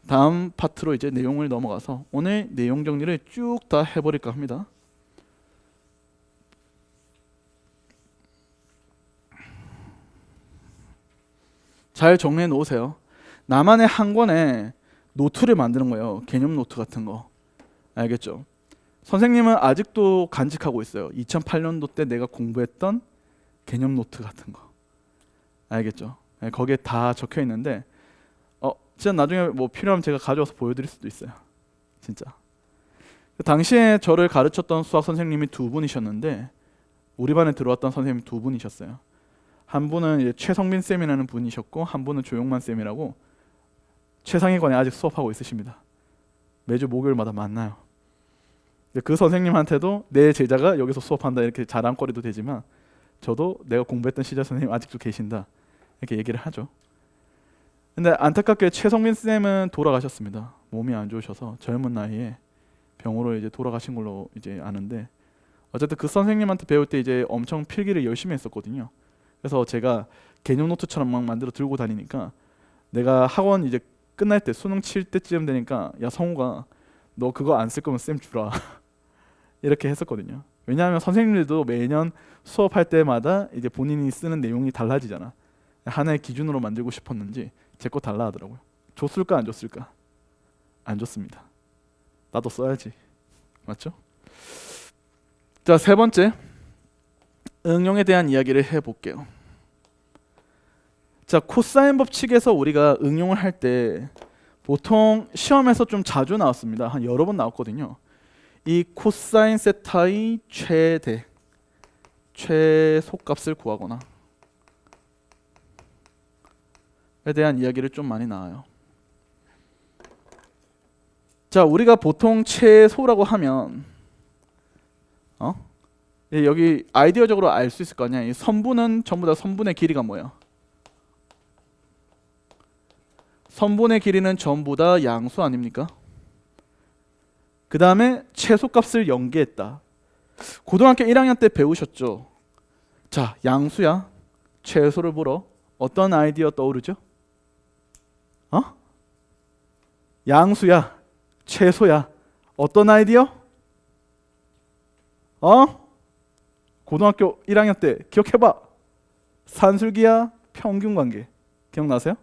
다음 파트로 이제 내용을 넘어가서 오늘 내용 정리를 쭉 다 해버릴까 합니다. 잘 정리해 놓으세요. 나만의 한 권에 노트를 만드는 거예요. 개념 노트 같은 거. 알겠죠? 선생님은 아직도 간직하고 있어요. 2008년도 때 내가 공부했던 개념 노트 같은 거. 알겠죠? 네, 거기에 다 적혀 있는데 진짜 나중에 뭐 필요하면 제가 가져와서 보여드릴 수도 있어요. 진짜. 당시에 저를 가르쳤던 수학 선생님이 두 분이셨는데 우리 반에 들어왔던 선생님이 두 분이셨어요. 한 분은 이제 최성민 쌤이라는 분이셨고 한 분은 조용만 쌤이라고 최상위권에 아직 수업하고 있으십니다. 매주 목요일마다 만나요. 그 선생님한테도 내 제자가 여기서 수업한다 이렇게 자랑거리도 되지만 저도 내가 공부했던 시절 선생님 아직도 계신다 이렇게 얘기를 하죠. 근데 안타깝게 최성민 쌤은 돌아가셨습니다. 몸이 안 좋으셔서 젊은 나이에 병으로 이제 돌아가신 걸로 이제 아는데 어쨌든 그 선생님한테 배울 때 이제 엄청 필기를 열심히 했었거든요. 그래서 제가 개념 노트처럼 막 만들어 들고 다니니까 내가 학원 이제 끝날 때 수능 칠 때쯤 되니까 야 성우가 너 그거 안 쓸 거면 쌤 주라 이렇게 했었거든요. 왜냐하면 선생님들도 매년 수업할 때마다 이제 본인이 쓰는 내용이 달라지잖아. 하나의 기준으로 만들고 싶었는지 제 거 달라 하더라고요. 줬을까 안 줬을까? 안 줬습니다. 나도 써야지. 맞죠? 자, 세 번째 응용에 대한 이야기를 해볼게요. 자, 코사인 법칙에서 우리가 응용을 할 때 보통 시험에서 좀 자주 나왔습니다. 한 여러 번 나왔거든요. 이 코사인 세타의 최소값을 구하거나 에 대한 이야기를 좀 많이 나와요. 자, 우리가 보통 최소라고 하면 여기 아이디어적으로 알 수 있을 거 아니야. 이 선분은 전부 다 선분의 길이가 뭐야? 선분의 길이는 전부 다 양수 아닙니까? 그 다음에 최소값을 연계했다. 고등학교 1학년 때 배우셨죠? 자, 양수야. 최소를 보러 어떤 아이디어 떠오르죠? 양수야. 최소야. 어떤 아이디어? 고등학교 1학년 때 기억해봐. 산술기하 평균관계. 기억나세요?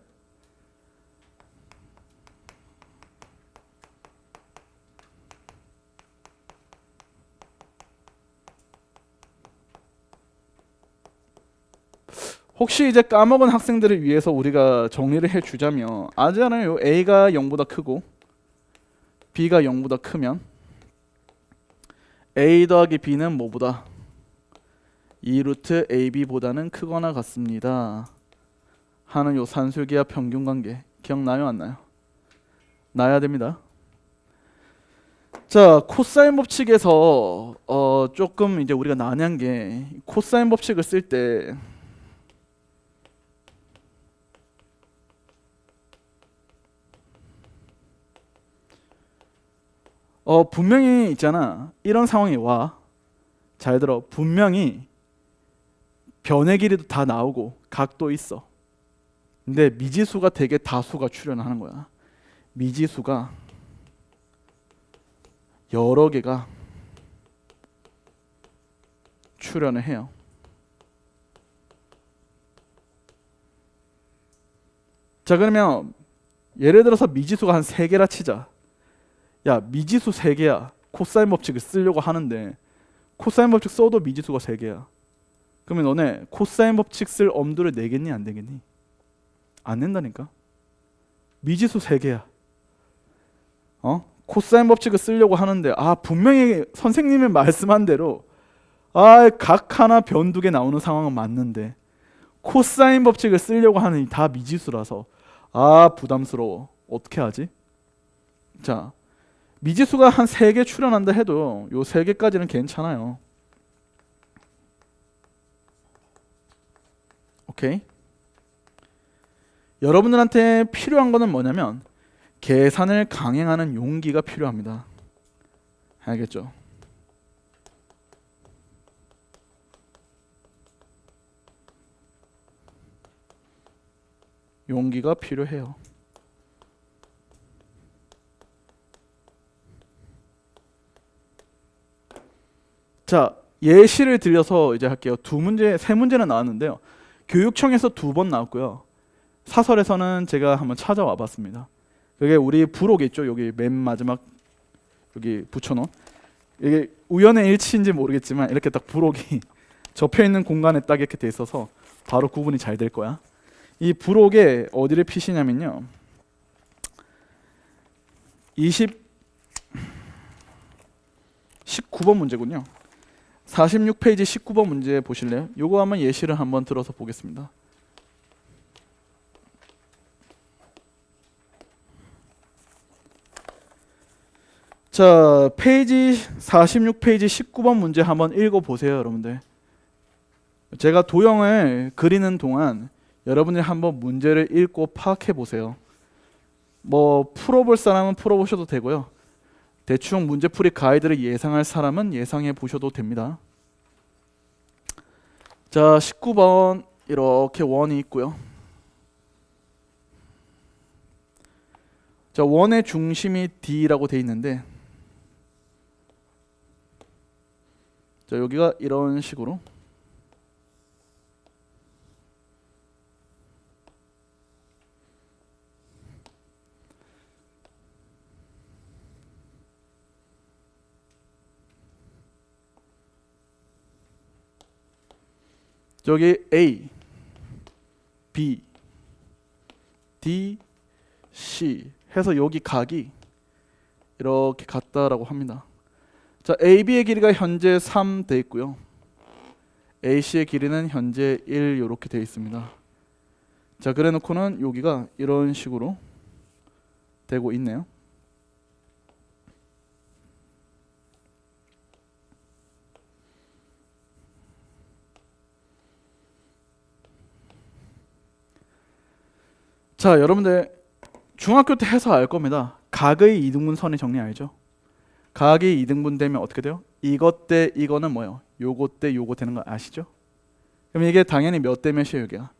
혹시 이제 까먹은 학생들을 위해서 우리가 정리를 해주자면 아잖아요. A가 0보다 크고 B가 0보다 크면 A 더하기 B는 뭐보다? 2루트 AB보다는 크거나 같습니다 하는 요 산술기하 평균관계 기억나요? 안 나요? 나야 됩니다. 자, 코사인 법칙에서 조금 이제 우리가 난해한 게 코사인 법칙을 쓸 때 분명히 있잖아. 이런 상황이 와. 잘 들어. 분명히 변의 길이도 다 나오고 각도 있어. 근데 미지수가 되게 다수가 출현하는 거야. 미지수가 여러 개가 출현을 해요. 자, 그러면 예를 들어서 미지수가 한 3개라 치자. 야, 미지수 3개야. 코사인 법칙을 쓰려고 하는데 코사인 법칙 써도 미지수가 3개야. 그러면 너네 코사인 법칙 쓸 엄두를 내겠니 안 내겠니? 안 낸다니까. 미지수 3개야. 코사인 법칙을 쓰려고 하는데 분명히 선생님이 말씀한 대로 각 하나 변 2개 나오는 상황은 맞는데 코사인 법칙을 쓰려고 하는 다 미지수라서 부담스러워. 어떻게 하지? 자, 미지수가 한 3개 출현한다 해도 요 3개까지는 괜찮아요. 오케이? 여러분들한테 필요한 거는 뭐냐면 계산을 강행하는 용기가 필요합니다. 알겠죠? 용기가 필요해요. 자, 예시를 들려서 이제 할게요. 3문제는 나왔는데요. 교육청에서 2번 나왔고요. 사설에서는 제가 한번 찾아와 봤습니다. 이게 우리 부록에 있죠. 여기 맨 마지막 여기 붙여놓은 이게 우연의 일치인지 모르겠지만 이렇게 딱 부록이 접혀 있는 공간에 딱 이렇게 돼 있어서 바로 구분이 잘 될 거야. 이 부록에 어디를 피시냐면요. 19번 문제군요. 46페이지 19번 문제 보실래요? 요거 한번 예시를 한번 들어서 보겠습니다. 자, 페이지 46페이지 19번 문제 한번 읽어보세요, 여러분들. 제가 도형을 그리는 동안 여러분들이 한번 문제를 읽고 파악해 보세요. 뭐 풀어볼 사람은 풀어보셔도 되고요. 대충 문제풀이 가이드를 예상할 사람은 예상해 보셔도 됩니다. 자, 19번 이렇게 원이 있고요. 자, 원의 중심이 D라고 돼 있는데, 자, 여기가 이런 식으로 저기 A, B, D, C 해서 여기 각이 이렇게 같다라고 합니다. 자, AB의 길이가 현재 3 돼 있고요. AC의 길이는 현재 1 이렇게 돼 있습니다. 자, 그래 놓고는 여기가 이런 식으로 되고 있네요. 자, 여러분들 중학교 때 해서 알 겁니다. 각의 이등분선의 정리 알죠? 각이 이등분되면 어떻게 돼요? 이것 대 이거는 뭐예요? 요것 대 요거 되는 거 아시죠? 그럼 이게 당연히 몇 대 몇이에요? 여기가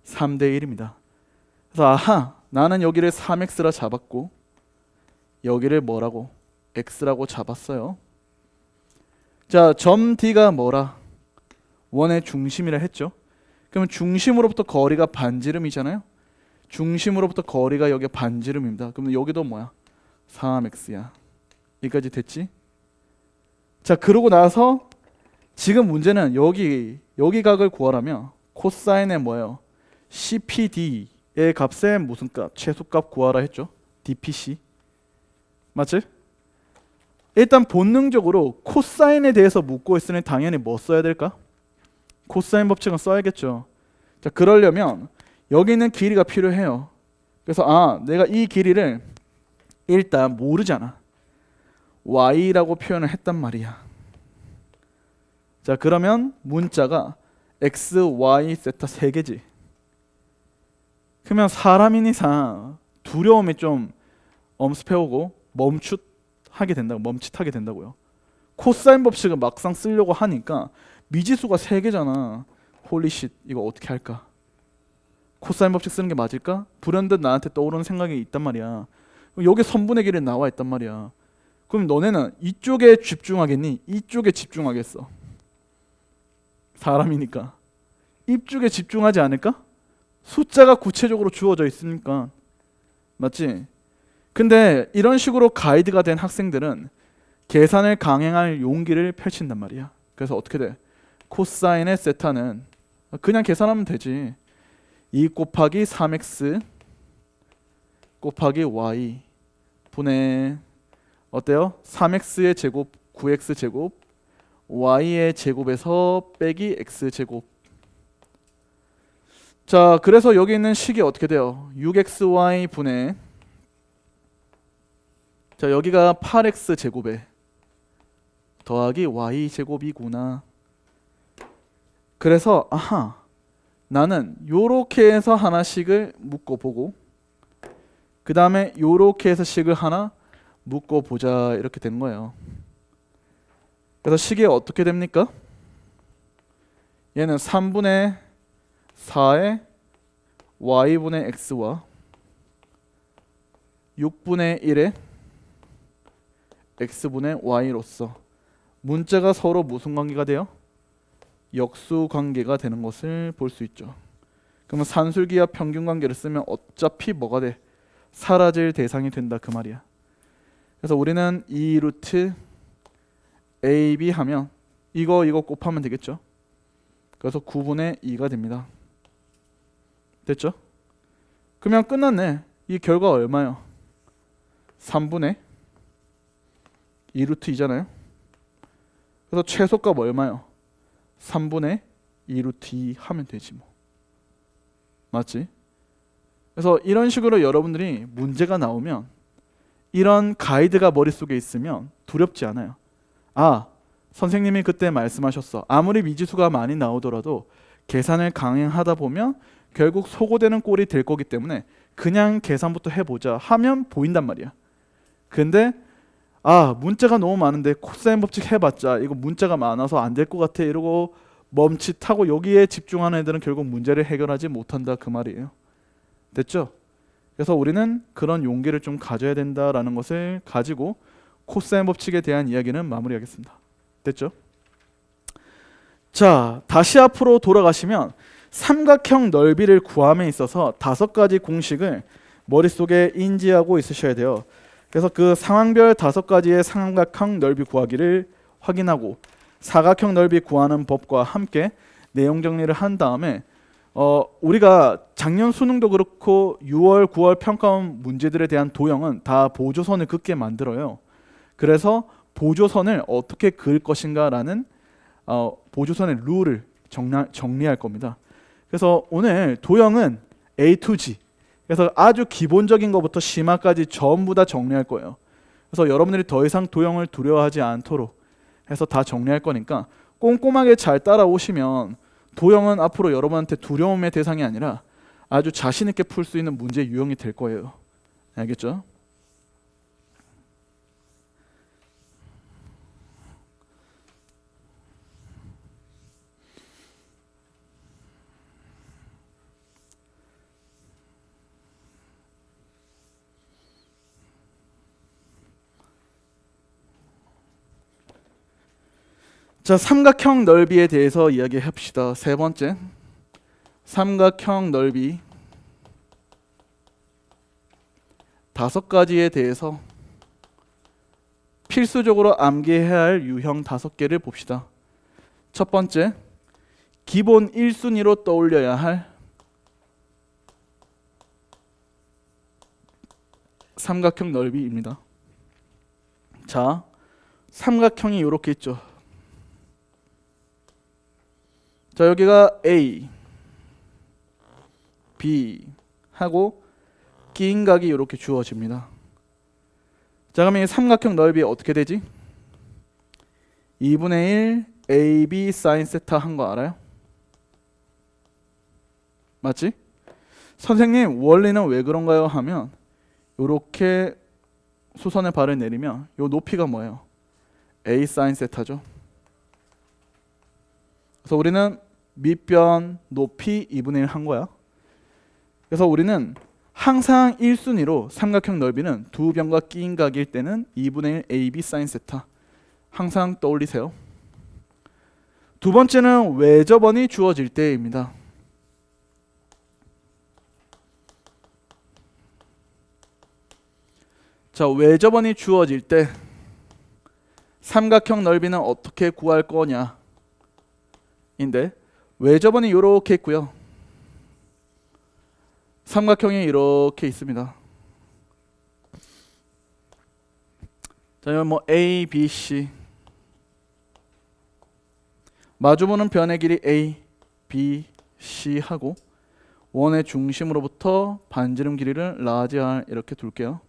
3 대 1입니다. 그래서 아하, 나는 여기를 3x라 잡았고 여기를 뭐라고? x라고 잡았어요. 자, 점 D가 뭐라? 원의 중심이라 했죠. 그러면 중심으로부터 거리가 반지름이잖아요. 중심으로부터 거리가 여기 반지름입니다. 그럼 여기도 뭐야? 3x야. 여기까지 됐지? 자, 그러고 나서 지금 문제는 여기 각을 구하라면 코사인의 뭐예요? CPD의 값의 무슨 값? 최소값 구하라 했죠. DPC. 맞지? 일단 본능적으로 코사인에 대해서 묻고 있으니 당연히 뭐 써야 될까? 코사인 법칙은 써야겠죠. 자, 그러려면 여기 있는 길이가 필요해요. 그래서 내가 이 길이를 일단 모르잖아. y라고 표현을 했단 말이야. 자, 그러면 문자가 x, y, 세타 3개지. 그러면 사람인 이상 두려움이 좀 엄습해오고 멈칫하게 된다고요. 코사인 법칙을 막상 쓰려고 하니까 미지수가 3개잖아. 홀리쉿, 이거 어떻게 할까? 코사인 법칙 쓰는 게 맞을까? 불현듯 나한테 떠오르는 생각이 있단 말이야. 여기 선분의 길이 나와 있단 말이야. 그럼 너네는 이쪽에 집중하겠니? 이쪽에 집중하겠어? 사람이니까 이쪽에 집중하지 않을까? 숫자가 구체적으로 주어져 있으니까. 맞지? 근데 이런 식으로 가이드가 된 학생들은 계산을 강행할 용기를 펼친단 말이야. 그래서 어떻게 돼? 코사인의 세타는 그냥 계산하면 되지. 2 곱하기 3x 곱하기 y 분의 어때요? 3x의 제곱 9x 제곱 y의 제곱에서 빼기 x 제곱. 자, 그래서 여기 있는 식이 어떻게 돼요? 6xy 분의, 자, 여기가 8x 제곱에 더하기 y 제곱이구나. 그래서 아하, 나는 요렇게 해서 하나씩을 묶어보고 그 다음에 요렇게 해서 식을 하나 묶어보자, 이렇게 된 거예요. 그래서 식이 어떻게 됩니까? 얘는 3분의 4의 y분의 x와 6분의 1의 x분의 y로서 문자가 서로 무슨 관계가 돼요? 역수 관계가 되는 것을 볼 수 있죠. 그러면 산술기하 평균 관계를 쓰면 어차피 뭐가 돼? 사라질 대상이 된다 그 말이야. 그래서 우리는 2 루트 AB 하면 이거 곱하면 되겠죠. 그래서 9분의 2가 됩니다. 됐죠? 그러면 끝났네. 이 결과 얼마요? 3분의 2 루트 2잖아요. 그래서 최소값 얼마요? 3분의 2 루트 2 하면 되지 뭐. 맞지? 그래서 이런 식으로 여러분들이 문제가 나오면 이런 가이드가 머릿속에 있으면 두렵지 않아요. 아, 선생님이 그때 말씀하셨어. 아무리 미지수가 많이 나오더라도 계산을 강행하다 보면 결국 소거되는 꼴이 될 거기 때문에 그냥 계산부터 해보자 하면 보인단 말이야. 근데 문자가 너무 많은데 코사인 법칙 해봤자 이거 문자가 많아서 안 될 것 같아 이러고 멈칫하고 여기에 집중하는 애들은 결국 문제를 해결하지 못한다 그 말이에요. 됐죠? 그래서 우리는 그런 용기를 좀 가져야 된다라는 것을 가지고 코사인 법칙에 대한 이야기는 마무리하겠습니다. 됐죠? 자, 다시 앞으로 돌아가시면 삼각형 넓이를 구함에 있어서 5가지 공식을 머릿속에 인지하고 있으셔야 돼요. 그래서 그 상황별 5가지의 삼각형 넓이 구하기를 확인하고 사각형 넓이 구하는 법과 함께 내용 정리를 한 다음에 우리가 작년 수능도 그렇고 6월, 9월 평가원 문제들에 대한 도형은 다 보조선을 긋게 만들어요. 그래서 보조선을 어떻게 그을 것인가라는 보조선의 룰을 정리할 겁니다. 그래서 오늘 도형은 A to G, 그래서 아주 기본적인 것부터 심화까지 전부 다 정리할 거예요. 그래서 여러분들이 더 이상 도형을 두려워하지 않도록 해서 다 정리할 거니까 꼼꼼하게 잘 따라오시면 도형은 앞으로 여러분한테 두려움의 대상이 아니라 아주 자신 있게 풀 수 있는 문제 유형이 될 거예요. 알겠죠? 자, 삼각형 넓이에 대해서 이야기해 봅시다. 세 번째, 삼각형 넓이 5가지에 대해서 필수적으로 암기해야 할 유형 5개를 봅시다. 첫 번째, 기본 1순위로 떠올려야 할 삼각형 넓이입니다. 자, 삼각형이 이렇게 있죠. 자, 여기가 A, B 하고 낀 각이 이렇게 주어집니다. 자, 그러면 이 삼각형 넓이 어떻게 되지? 2분의 1 AB 사인 세타 한 거 알아요? 맞지? 선생님 원리는 왜 그런가요? 하면 이렇게 수선의 발을 내리면 이 높이가 뭐예요? A 사인 세타죠. 그래서 우리는 밑변 높이 2분의 1 한 거야. 그래서 우리는 항상 1순위로 삼각형 넓이는 두 변과 끼인 각일 때는 2분의 1 AB 사인 세타 항상 떠올리세요. 두 번째는 외접원이 주어질 때입니다. 자, 외접원이 주어질 때 삼각형 넓이는 어떻게 구할 거냐 인데, 외접원이 이렇게 있고요. 삼각형이 이렇게 있습니다. 자, 이건 뭐 A, B, C. 마주보는 변의 길이 A, B, C 하고 원의 중심으로부터 반지름 길이를 라지 R 이렇게 둘게요.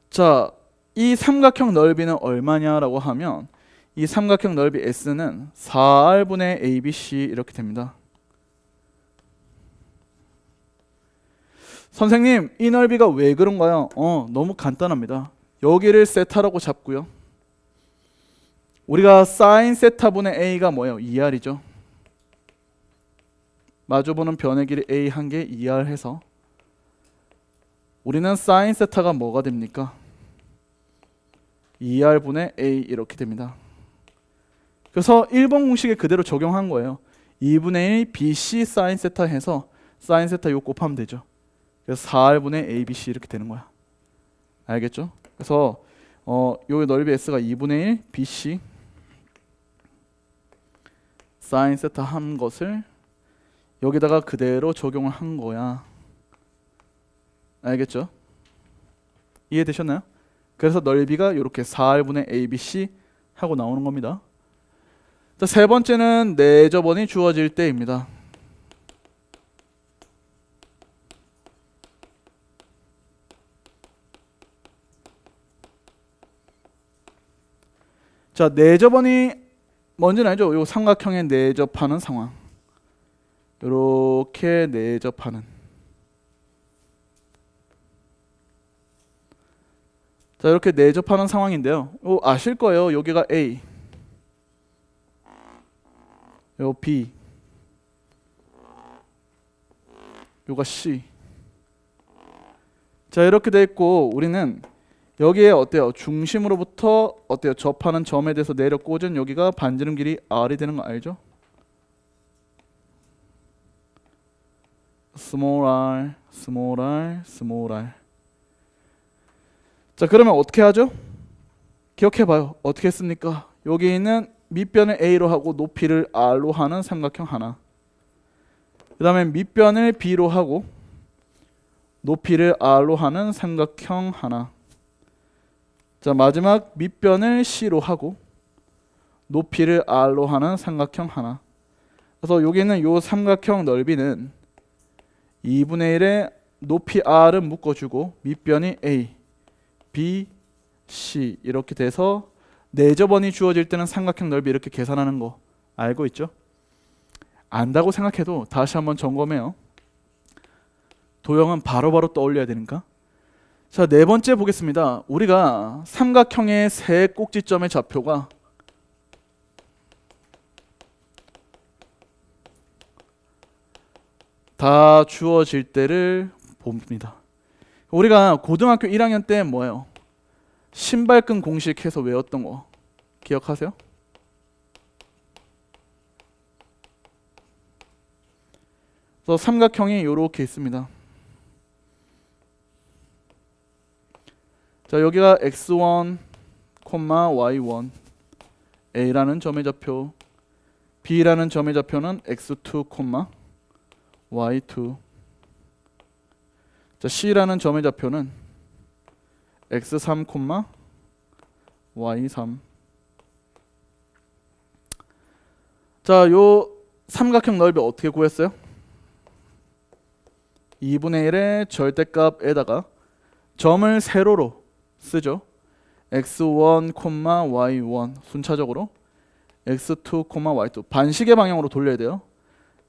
자, 이 삼각형 넓이는 얼마냐라고 하면 이 삼각형 넓이 S는 4R분의 ABC 이렇게 됩니다. 선생님, 이 넓이가 왜 그런가요? 너무 간단합니다. 여기를 세타라고 잡고요. 우리가 사인 세타분의 A가 뭐예요? 2R이죠. 마주보는 변의 길이 A 한 개 2R 해서 우리는 사인 세타가 뭐가 됩니까? 2R분의 A 이렇게 됩니다. 그래서 1번 공식에 그대로 적용한 거예요. 2분의 1 BC 사인 세타 해서 사인 세타 요 곱하면 되죠. 그래서 4R분의 ABC 이렇게 되는 거야. 알겠죠? 그래서 여기 넓이 S가 2분의 1 BC 사인 세타 한 것을 여기다가 그대로 적용을 한 거야. 알겠죠? 이해되셨나요? 그래서 넓이가 이렇게 4R분의 ABC 하고 나오는 겁니다. 자, 세 번째는 내저번이 주어질 때입니다. 자, 내접원이 뭔지는 알죠? 요 삼각형에 내접하는 상황. 이렇게 내접하는. 자, 이렇게 내접하는 상황인데요. 아실 거예요. 여기가 A, 요 B, 요가 C. 자, 이렇게 돼 있고 우리는 여기에 어때요? 중심으로부터 어때요? 접하는 점에 대해서 내려 꽂은 여기가 반지름 길이 R이 되는 거 알죠? small r, small r, small r. 자, 그러면 어떻게 하죠? 기억해봐요. 어떻게 했습니까? 여기 있는 밑변을 A로 하고 높이를 R로 하는 삼각형 하나. 그 다음에 밑변을 B로 하고 높이를 R로 하는 삼각형 하나. 자, 마지막 밑변을 C로 하고 높이를 R로 하는 삼각형 하나. 그래서 여기 있는 요 삼각형 넓이는 2분의 1에 높이 R은 묶어주고 밑변이 A, B, C 이렇게 돼서 내저번이 주어질 때는 삼각형 넓이 이렇게 계산하는 거 알고 있죠? 안다고 생각해도 다시 한번 점검해요. 도형은 바로바로 떠올려야 되니까. 자, 네 번째 보겠습니다. 우리가 삼각형의 세 꼭지점의 좌표가 다 주어질 때를 봅니다. 우리가 고등학교 1학년 때 뭐예요? 신발끈 공식 해서 외웠던 거 기억하세요? 그래서 삼각형이 이렇게 있습니다. 자, 여기가 x1, y1 A라는 점의 좌표, B라는 점의 좌표는 x2, y2. 자, C라는 점의 좌표는 x3, y3. 자, 요 삼각형 넓이 어떻게 구했어요? 2분의 1의 절대값에다가 점을 세로로 쓰죠. x1, y1 순차적으로 x2, y2 반시계 방향으로 돌려야 돼요.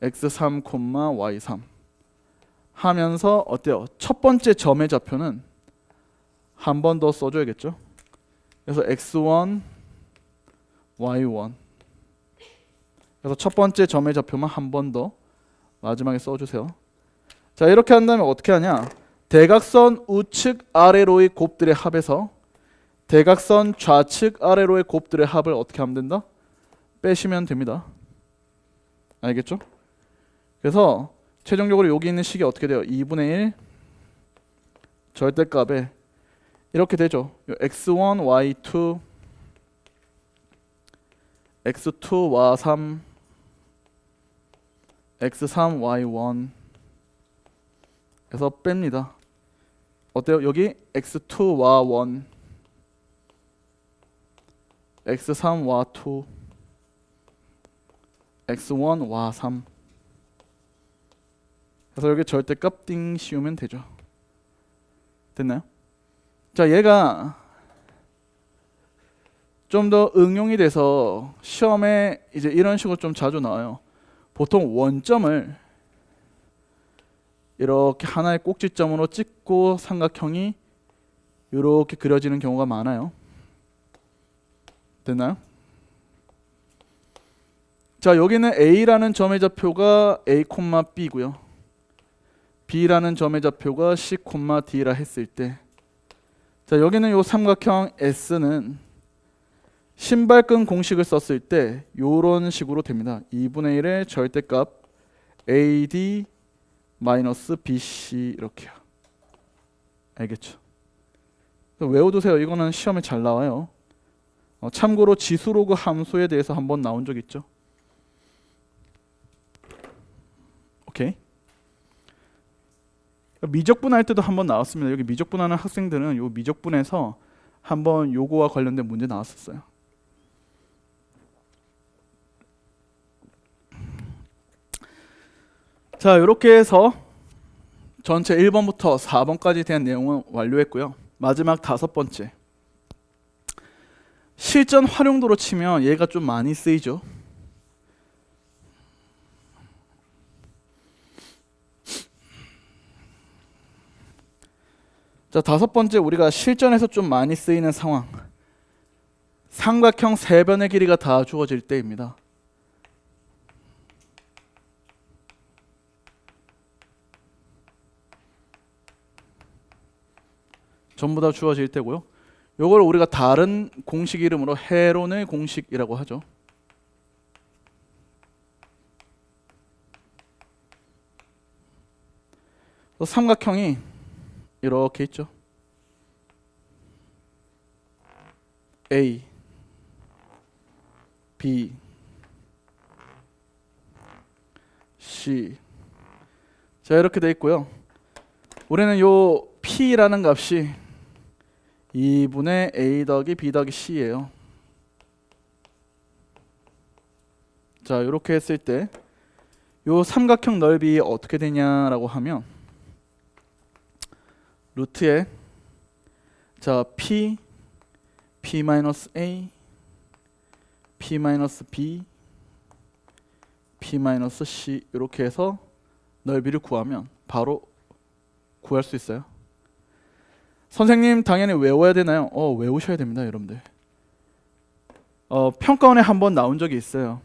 x3, y3 하면서 어때요? 첫 번째 점의 좌표는 한 번 더 써줘야겠죠. 그래서 x1, y1 그래서 첫 번째 점의 좌표만 한 번 더 마지막에 써주세요. 자, 이렇게 한다면 어떻게 하냐? 대각선 우측 아래로의 곱들의 합에서 대각선 좌측 아래로의 곱들의 합을 어떻게 하면 된다? 빼시면 됩니다. 알겠죠? 그래서 최종적으로 여기 있는 식이 어떻게 돼요? 2분의 1 절대값에 이렇게 되죠. x1, y2 x2, y3 x3, y1 그래서 뺍니다. 어때요? 여기 x2, y1 x3, y2 x1, y3 그래서 여기 절대값 띵 씌우면 되죠. 됐나요? 자, 얘가 좀 더 응용이 돼서 시험에 이제 이런 식으로 좀 자주 나와요. 보통 원점을 이렇게 하나의 꼭지점으로 찍고 삼각형이 이렇게 그려지는 경우가 많아요. 됐나요? 자, 여기는 A라는 점의 좌표가 A, B고요. B라는 점의 좌표가 C, D라 했을 때 자, 여기는 요 삼각형 S는 신발끈 공식을 썼을 때 요런 식으로 됩니다. 2분의 1의 절대값 AD 마이너스 BC 이렇게요. 알겠죠? 외워두세요. 이거는 시험에 잘 나와요. 참고로 지수로그 함수에 대해서 한번 나온 적 있죠. 오케이. 미적분할 때도 한번 나왔습니다. 여기 미적분하는 학생들은 요 미적분에서 한번 요거와 관련된 문제 나왔었어요. 자, 이렇게 해서 전체 1번부터 4번까지 대한 내용은 완료했고요. 마지막 5번째. 실전 활용도로 치면 얘가 좀 많이 쓰이죠. 자, 5번째 우리가 실전에서 좀 많이 쓰이는 상황. 삼각형 세 변의 길이가 다 주어질 때입니다. 전부 다 주어질 때고요. 요걸 우리가 다른 공식 이름으로 헤론의 공식이라고 하죠. 삼각형이 이렇게 있죠. A, B, C. 자, 이렇게 돼 있고요. 우리는 요 P라는 값이 2분의 A 더하기 B 더하기 C예요. 자, 이렇게 했을 때 요 삼각형 넓이 어떻게 되냐라고 하면 루트에 자 P, P-A, P-B, P-C 이렇게 해서 넓이를 구하면 바로 구할 수 있어요. 선생님 당연히 외워야 되나요? 외우셔야 됩니다, 여러분들. 평가원에 한번 나온 적이 있어요.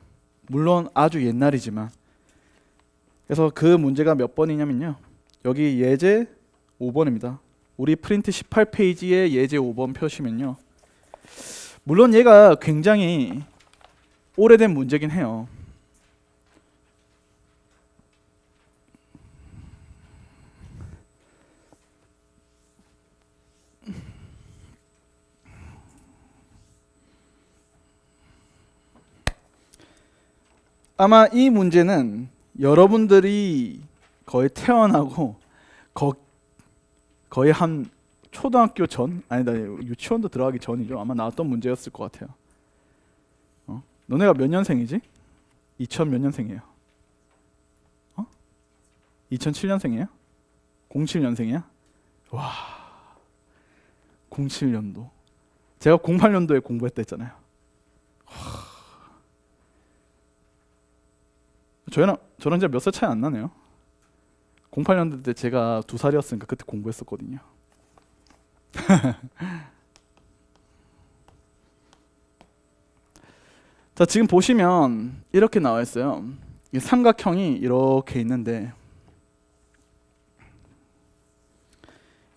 물론 아주 옛날이지만. 그래서 그 문제가 몇 번이냐면요. 여기 예제 5번입니다. 우리 프린트 18페이지에 예제 5번 펴시면요. 물론 얘가 굉장히 오래된 문제긴 해요. 아마 이 문제는 여러분들이 거의 태어나고 거의 한 초등학교 전? 아니다, 유치원도 들어가기 전이죠. 아마 나왔던 문제였을 것 같아요. 너네가 몇 년생이지? 2000 몇 년생이에요? 2007년생이에요? 07년생이야? 와, 07년도. 제가 08년도에 공부했다 했잖아요. 저는 이제 몇 살 차이 안 나네요. 08년도 때 제가 2살이었으니까 그때 공부했었거든요. 자, 지금 보시면 이렇게 나와 있어요. 이 삼각형이 이렇게 있는데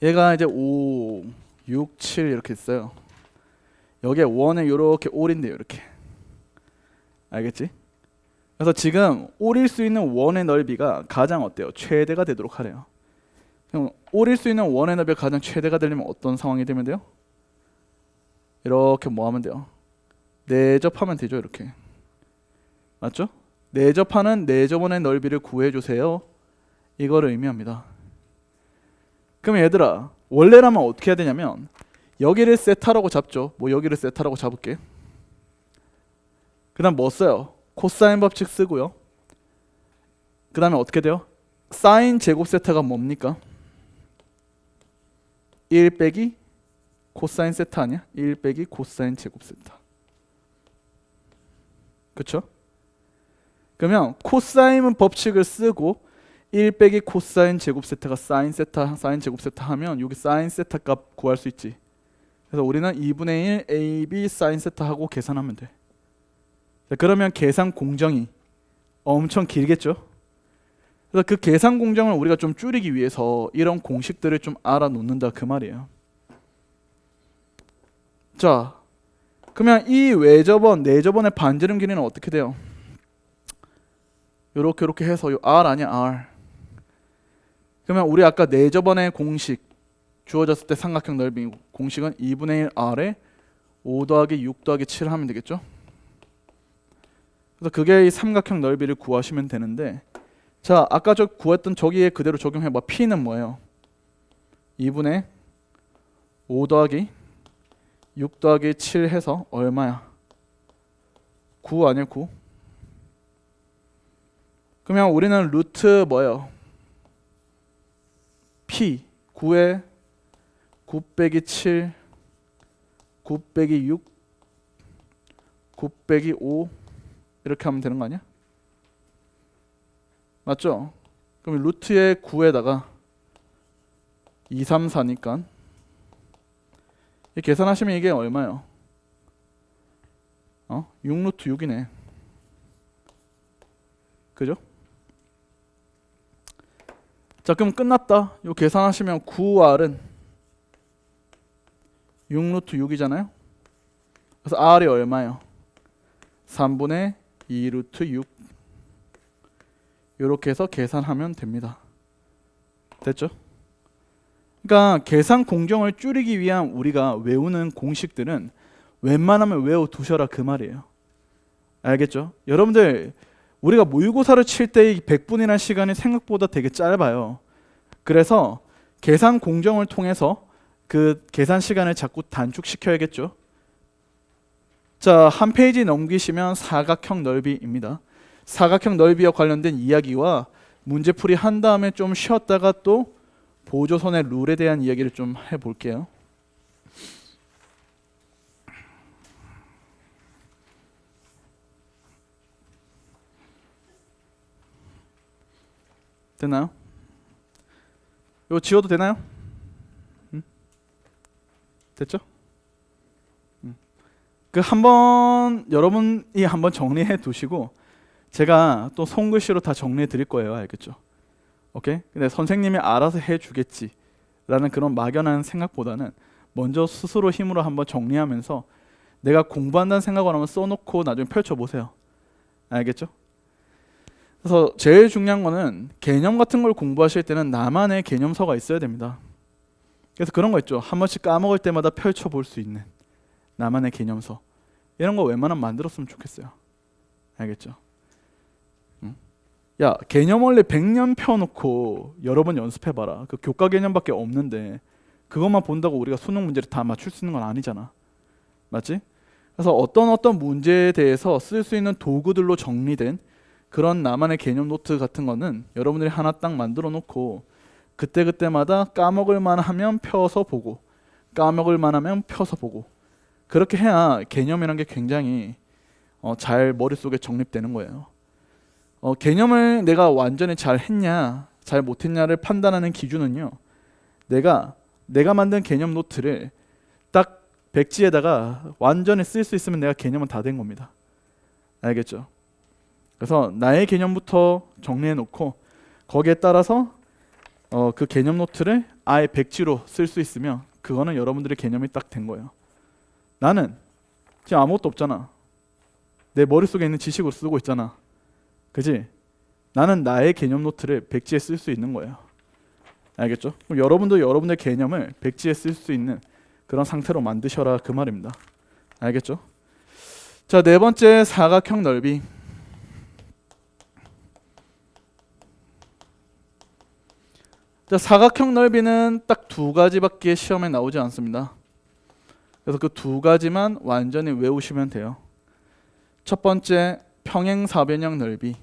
얘가 이제 5, 6, 7 이렇게 있어요. 여기에 원에 이렇게 올인데요, 이렇게. 알겠지? 그래서 지금 올일 수 있는 원의 넓이가 가장 어때요? 최대가 되도록 하래요. 그럼 올일 수 있는 원의 넓이가 가장 최대가 되려면 어떤 상황이 되면 돼요? 이렇게 뭐 하면 돼요? 내접하면 되죠, 이렇게. 맞죠? 내접하는 내접원의 넓이를 구해주세요. 이거를 의미합니다. 그럼 얘들아, 원래라면 어떻게 해야 되냐면 여기를 세타라고 잡죠. 뭐 여기를 세타라고 잡을게. 그 다음 뭐 써요? 코사인 법칙 쓰고요. 그 다음에 어떻게 돼요? 사인 제곱 세타가 뭡니까? 1 빼기 코사인 세타 아니야? 1 빼기 코사인 제곱 세타. 그쵸? 그러면 코사인 법칙을 쓰고 1 빼기 코사인 제곱 세타가 사인 세타, 사인 제곱 세타 하면 여기 사인 세타 값 구할 수 있지. 그래서 우리는 2분의 1 AB 사인 세타 하고 계산하면 돼. 자, 그러면 계산 공정이 엄청 길겠죠? 그래서 그 계산 공정을 우리가 좀 줄이기 위해서 이런 공식들을 좀 알아놓는다 그 말이에요. 자, 그러면 이 외접원, 내접원의 반지름 길이는 어떻게 돼요? 요렇게 해서 요 R 아니야, R. 그러면 우리 아까 내접원의 공식 주어졌을 때 삼각형 넓이 공식은 2분의 1 R에 5 더하기 6 더하기 7 하면 되겠죠. 그래서 그게 이 삼각형 넓이를 구하시면 되는데, 자 아까 저 구했던 저기에 그대로 적용해봐. P는 뭐예요? 2분의 5 더하기 6 더하기 7 해서 얼마야? 9 아니야 9? 그러면 우리는 루트 뭐예요? P 9에 9 빼기 7 9 빼기 6 9 빼기 5 이렇게 하면 되는 거 아니야? 맞죠? 그럼 루트의 9에다가 2, 3, 4니까 이 계산하시면 이게 얼마예요? 6루트 6이네. 그죠? 자 그럼 끝났다. 요 계산하시면 9R은 6루트 6이잖아요. 그래서 R이 얼마예요? 3분의 2루트 6. 이렇게 해서 계산하면 됩니다. 됐죠? 그러니까 계산 공정을 줄이기 위한 우리가 외우는 공식들은 웬만하면 외워두셔라 그 말이에요. 알겠죠? 여러분들 우리가 모의고사를 칠 때 100분이라는 시간이 생각보다 되게 짧아요. 그래서 계산 공정을 통해서 그 계산 시간을 자꾸 단축시켜야겠죠. 자, 한 페이지 넘기시면 사각형 넓이입니다. 사각형 넓이와 관련된 이야기와 문제풀이 한 다음에 좀 쉬었다가 또 보조선의 룰에 대한 이야기를 좀 해볼게요. 됐나요? 이거 지워도 되나요? 됐죠? 그 한번 여러분이 한번 정리해 두시고 제가 또 손글씨로 다 정리해 드릴 거예요. 알겠죠? 오케이? 근데 선생님이 알아서 해 주겠지 라는 그런 막연한 생각보다는 먼저 스스로 힘으로 한번 정리하면서 내가 공부한다는 생각을 한번 써놓고 나중에 펼쳐보세요. 알겠죠? 그래서 제일 중요한 거는 개념 같은 걸 공부하실 때는 나만의 개념서가 있어야 됩니다. 그래서 그런 거 있죠. 한 번씩 까먹을 때마다 펼쳐볼 수 있는 나만의 개념서. 이런 거 웬만하면 만들었으면 좋겠어요. 알겠죠? 야, 개념 원래 100년 펴놓고 여러 번 연습해봐라. 그 교과 개념밖에 없는데 그것만 본다고 우리가 수능 문제를 다 맞출 수 있는 건 아니잖아. 맞지? 그래서 어떤 문제에 대해서 쓸 수 있는 도구들로 정리된 그런 나만의 개념 노트 같은 거는 여러분들이 하나 딱 만들어 놓고 그때그때마다 까먹을 만하면 펴서 보고 까먹을 만하면 펴서 보고 그렇게 해야 개념이란 게 굉장히 잘 머릿속에 정립되는 거예요. 개념을 내가 완전히 잘 했냐 잘 못했냐를 판단하는 기준은요, 내가 만든 개념 노트를 딱 백지에다가 완전히 쓸 수 있으면 내가 개념은 다 된 겁니다. 알겠죠? 그래서 나의 개념부터 정리해 놓고 거기에 따라서 그 개념 노트를 아예 백지로 쓸 수 있으면 그거는 여러분들의 개념이 딱 된 거예요. 나는 지금 아무것도 없잖아. 내 머릿속에 있는 지식으로 쓰고 있잖아. 그지? 나는 나의 개념 노트를 백지에 쓸 수 있는 거예요. 알겠죠? 그럼 여러분도 여러분의 개념을 백지에 쓸 수 있는 그런 상태로 만드셔라 그 말입니다. 알겠죠? 자, 네 번째 사각형 넓이. 자, 사각형 넓이는 딱 두 가지밖에 시험에 나오지 않습니다. 그래서 그 두 가지만 완전히 외우시면 돼요. 첫 번째, 평행사변형 넓이.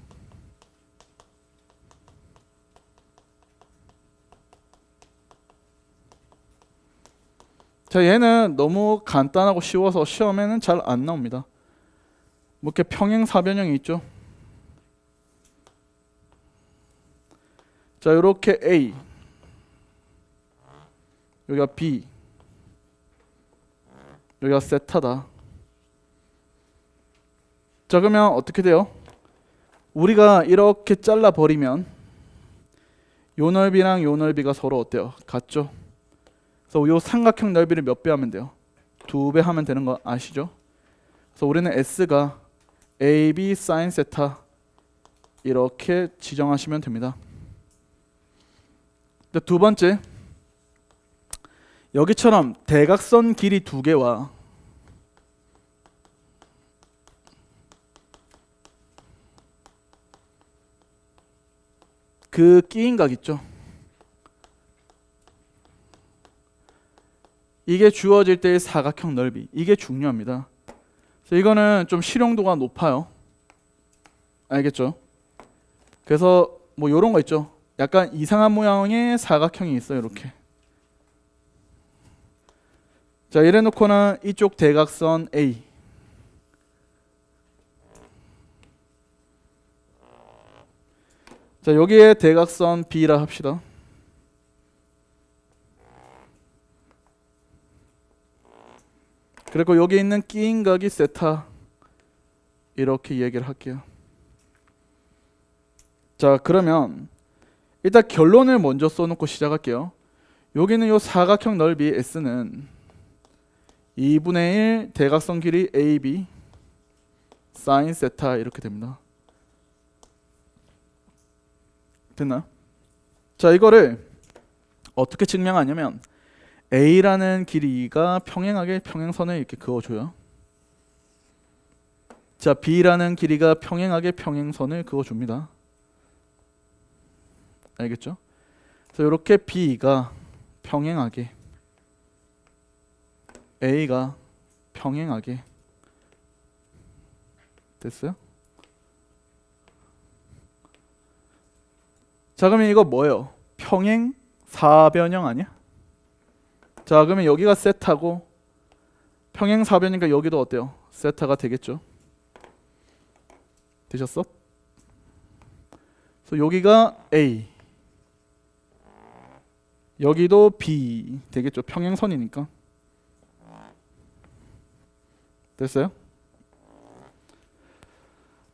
자, 얘는 너무 간단하고 쉬워서 시험에는 잘 안 나옵니다. 뭐 이렇게 평행사변형이 있죠. 자, 이렇게 A, 여기가 B, 여기가 세타다. 자, 그러면 어떻게 돼요? 우리가 이렇게 잘라버리면 요 넓이랑 요 넓이가 서로 어때요? 같죠? 그래서 요 삼각형 넓이를 몇 배 하면 돼요? 2배 하면 되는 거 아시죠? 그래서 우리는 S가 AB sin 세타 이렇게 지정하시면 됩니다. 두 번째, 여기처럼 대각선 길이 두 개와 그 끼인각 있죠. 이게 주어질 때의 사각형 넓이. 이게 중요합니다. 그래서 이거는 좀 실용도가 높아요. 알겠죠? 그래서 뭐 요런 거 있죠. 약간 이상한 모양의 사각형이 있어요. 이렇게. 자, 이래 놓고는 이쪽 대각선 A. 자, 여기에 대각선 B라 합시다. 그리고 여기 있는 끼인 각이 세타. 이렇게 얘기를 할게요. 자, 그러면 일단 결론을 먼저 써놓고 시작할게요. 여기는 요 사각형 넓이 S는 2분의 1 대각선 길이 AB 사인 세타 이렇게 됩니다. 됐나요? 자, 이거를 어떻게 증명하냐면 A라는 길이가 평행하게 평행선을 이렇게 그어줘요. 자, B라는 길이가 평행하게 평행선을 그어줍니다. 알겠죠? 그래서 이렇게 B가 평행하게 A가 평행하게 됐어요? 자, 그러면 이거 뭐예요? 평행 사변형 아니야? 자, 그러면 여기가 세타고 평행 사변이니까 여기도 어때요? 세타가 되겠죠? 되셨어? 그래서 여기가 A, 여기도 B 되겠죠? 평행선이니까. 됐어요?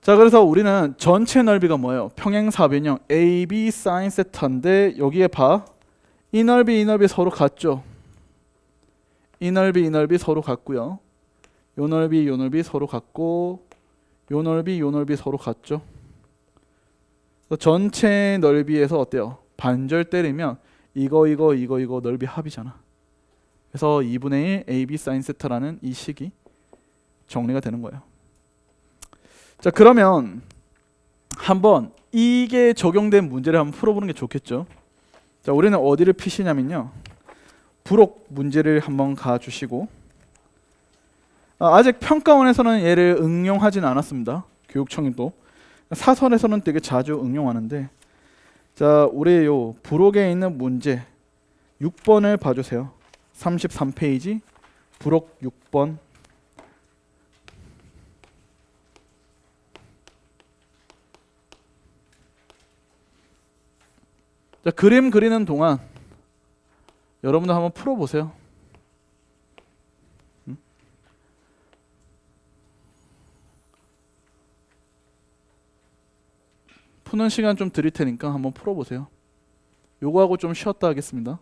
자, 그래서 우리는 전체 넓이가 뭐예요? 평행사변형 AB 사인 세타인데 여기에 봐. 이 넓이 서로 같죠? 이 넓이 서로 같고요. 요 넓이 서로 같고 요 넓이 서로 같죠? 전체 넓이에서 어때요? 반절 때리면 이거 넓이 합이잖아. 그래서 2분의 1 AB 사인 세타라는 이 식이 정리가 되는 거예요. 자, 그러면 한번 이게 적용된 문제를 한번 풀어보는 게 좋겠죠. 자, 우리는 어디를 피시냐면요, 부록 문제를 한번 가주시고, 아직 평가원에서는 얘를 응용하진 않았습니다. 교육청도 사설에서는 되게 자주 응용하는데, 자, 우리 요 부록에 있는 문제 6번을 봐주세요. 33페이지 부록 6번. 자, 그림 그리는 동안 여러분들 한번 풀어보세요. 푸는 시간 좀 드릴 테니까 한번 풀어보세요. 요거하고 좀 쉬었다 하겠습니다.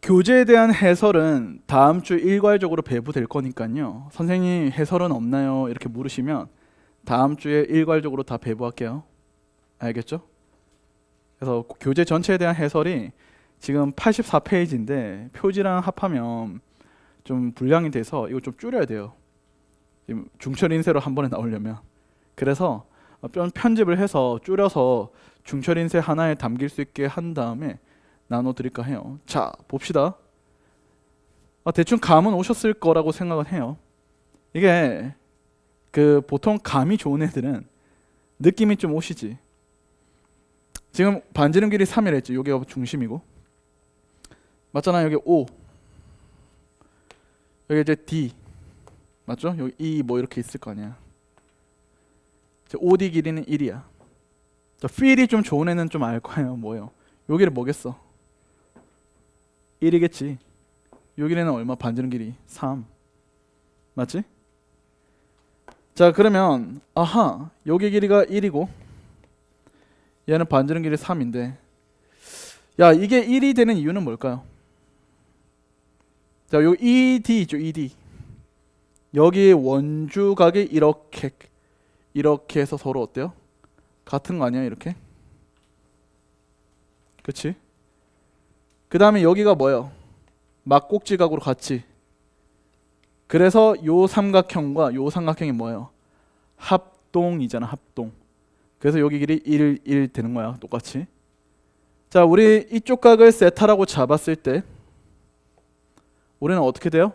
교재에 대한 해설은 다음 주 일괄적으로 배부될 거니까요. 선생님 해설은 없나요? 이렇게 물으시면 다음 주에 일괄적으로 다 배부할게요. 알겠죠? 그래서 교재 전체에 대한 해설이 지금 84페이지인데 표지랑 합하면 좀 분량이 돼서 이거 좀 줄여야 돼요. 지금 중철 인쇄로 한 번에 나오려면. 그래서 편집을 해서 줄여서 중철 인쇄 하나에 담길 수 있게 한 다음에 나눠 드릴까 해요. 자, 봅시다. 대충 감은 오셨을 거라고 생각은 해요. 이게 보통 감이 좋은 애들은 느낌이 좀 오시지. 지금 반지름 길이 3이라 했지. 여기가 중심이고. 맞잖아. 여기 O. 여기 이제 D. 맞죠? 여기 E 뭐 이렇게 있을 거 아니야. OD 길이는 1이야. 필이 좀 좋은 애는 좀 알 거예요. 뭐예요? 여기를 뭐겠어? 1이겠지. 여기는 얼마? 반지름 길이 3. 맞지? 자, 그러면 아하, 여기 길이가 1이고 얘는 반지름 길이 3인데 야, 이게 1이 되는 이유는 뭘까요? 자, 요 ED 있죠, ED. 여기 원주각이 이렇게 해서 서로 어때요? 같은 거 아니야, 이렇게? 그치? 그 다음에 여기가 뭐예요? 막꼭지각으로 같이. 그래서 요 삼각형과 요 삼각형이 뭐예요? 합동이잖아, 합동. 그래서 여기 길이 1 되는 거야, 똑같이. 자, 우리 이쪽 각을 세타라고 잡았을 때 우리는 어떻게 돼요?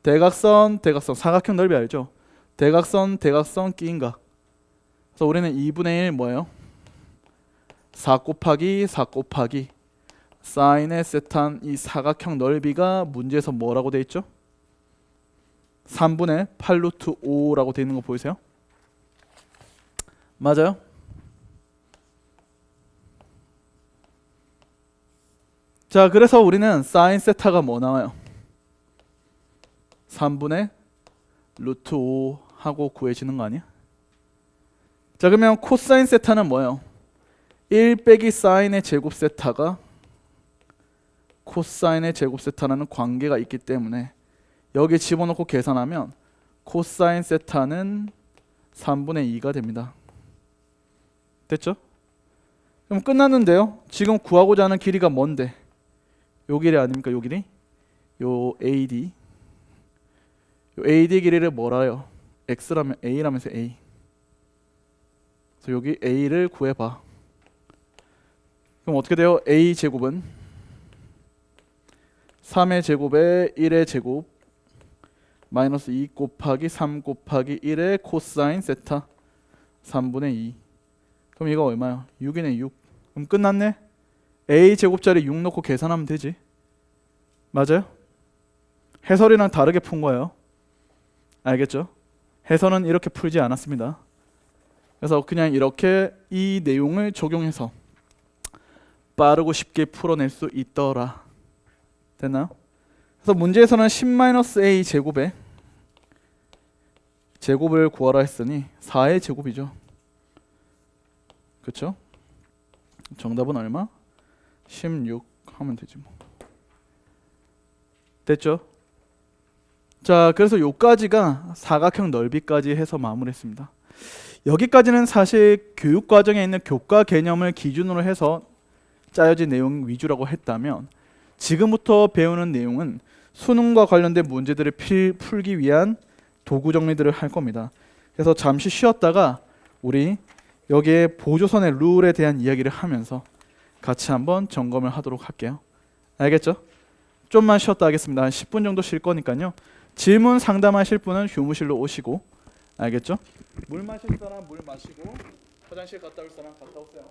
대각선, 대각선, 사각형 넓이 알죠? 대각선, 대각선, 끼인 각. 그래서 우리는 2분의 1 뭐예요? 4 곱하기 4 곱하기 사인의 세타한 이 사각형 넓이가 문제에서 뭐라고 돼 있죠? 3분의 8 루트 5라고 돼 있는 거 보이세요? 맞아요? 자, 그래서 우리는 사인 세타가 뭐 나와요? 3분의 루트 5 하고 구해지는 거 아니야? 자, 그러면 코사인 세타는 뭐예요? 1 빼기 사인의 제곱 세타가 코사인의 제곱 세타라는 관계가 있기 때문에 여기 집어넣고 계산하면 코사인 세타는 3분의 2가 됩니다. 됐죠? 그럼 끝났는데요. 지금 구하고자 하는 길이가 뭔데? 요 길이 아닙니까? 요 길이? 요 AD. 요 AD 길이를 뭐라 해요? X라면 A라면서 A. 그래서 여기 A를 구해봐. 그럼 어떻게 돼요? A 제곱은 3의 제곱에 1의 제곱 마이너스 2 곱하기 3 곱하기 1의 코사인 세타 3분의 2. 그럼 이거 얼마야? 6이네 6. 그럼 끝났네? A 제곱자리 6 넣고 계산하면 되지. 맞아요? 해설이랑 다르게 푼 거예요. 알겠죠? 해설은 이렇게 풀지 않았습니다. 그래서 그냥 이렇게 이 내용을 적용해서 빠르고 쉽게 풀어낼 수 있더라. 됐나요? 그래서 문제에서는 10-a 제곱에 제곱을 구하라 했으니 4의 제곱이죠. 그렇죠? 정답은 얼마? 16 하면 되지 뭐. 됐죠? 자, 그래서 요까지가 사각형 넓이까지 해서 마무리했습니다. 여기까지는 사실 교육 과정에 있는 교과 개념을 기준으로 해서 짜여진 내용 위주라고 했다면 지금부터 배우는 내용은 수능과 관련된 문제들을 풀기 위한 도구 정리들을 할 겁니다. 그래서 잠시 쉬었다가 우리 여기에 보조선의 룰에 대한 이야기를 하면서 같이 한번 점검을 하도록 할게요. 알겠죠? 좀만 쉬었다 하겠습니다. 한 10분 정도 쉴 거니까요. 질문 상담하실 분은 교무실로 오시고, 알겠죠? 물 마실 사람 물 마시고 화장실 갔다 올 사람 갔다 오세요.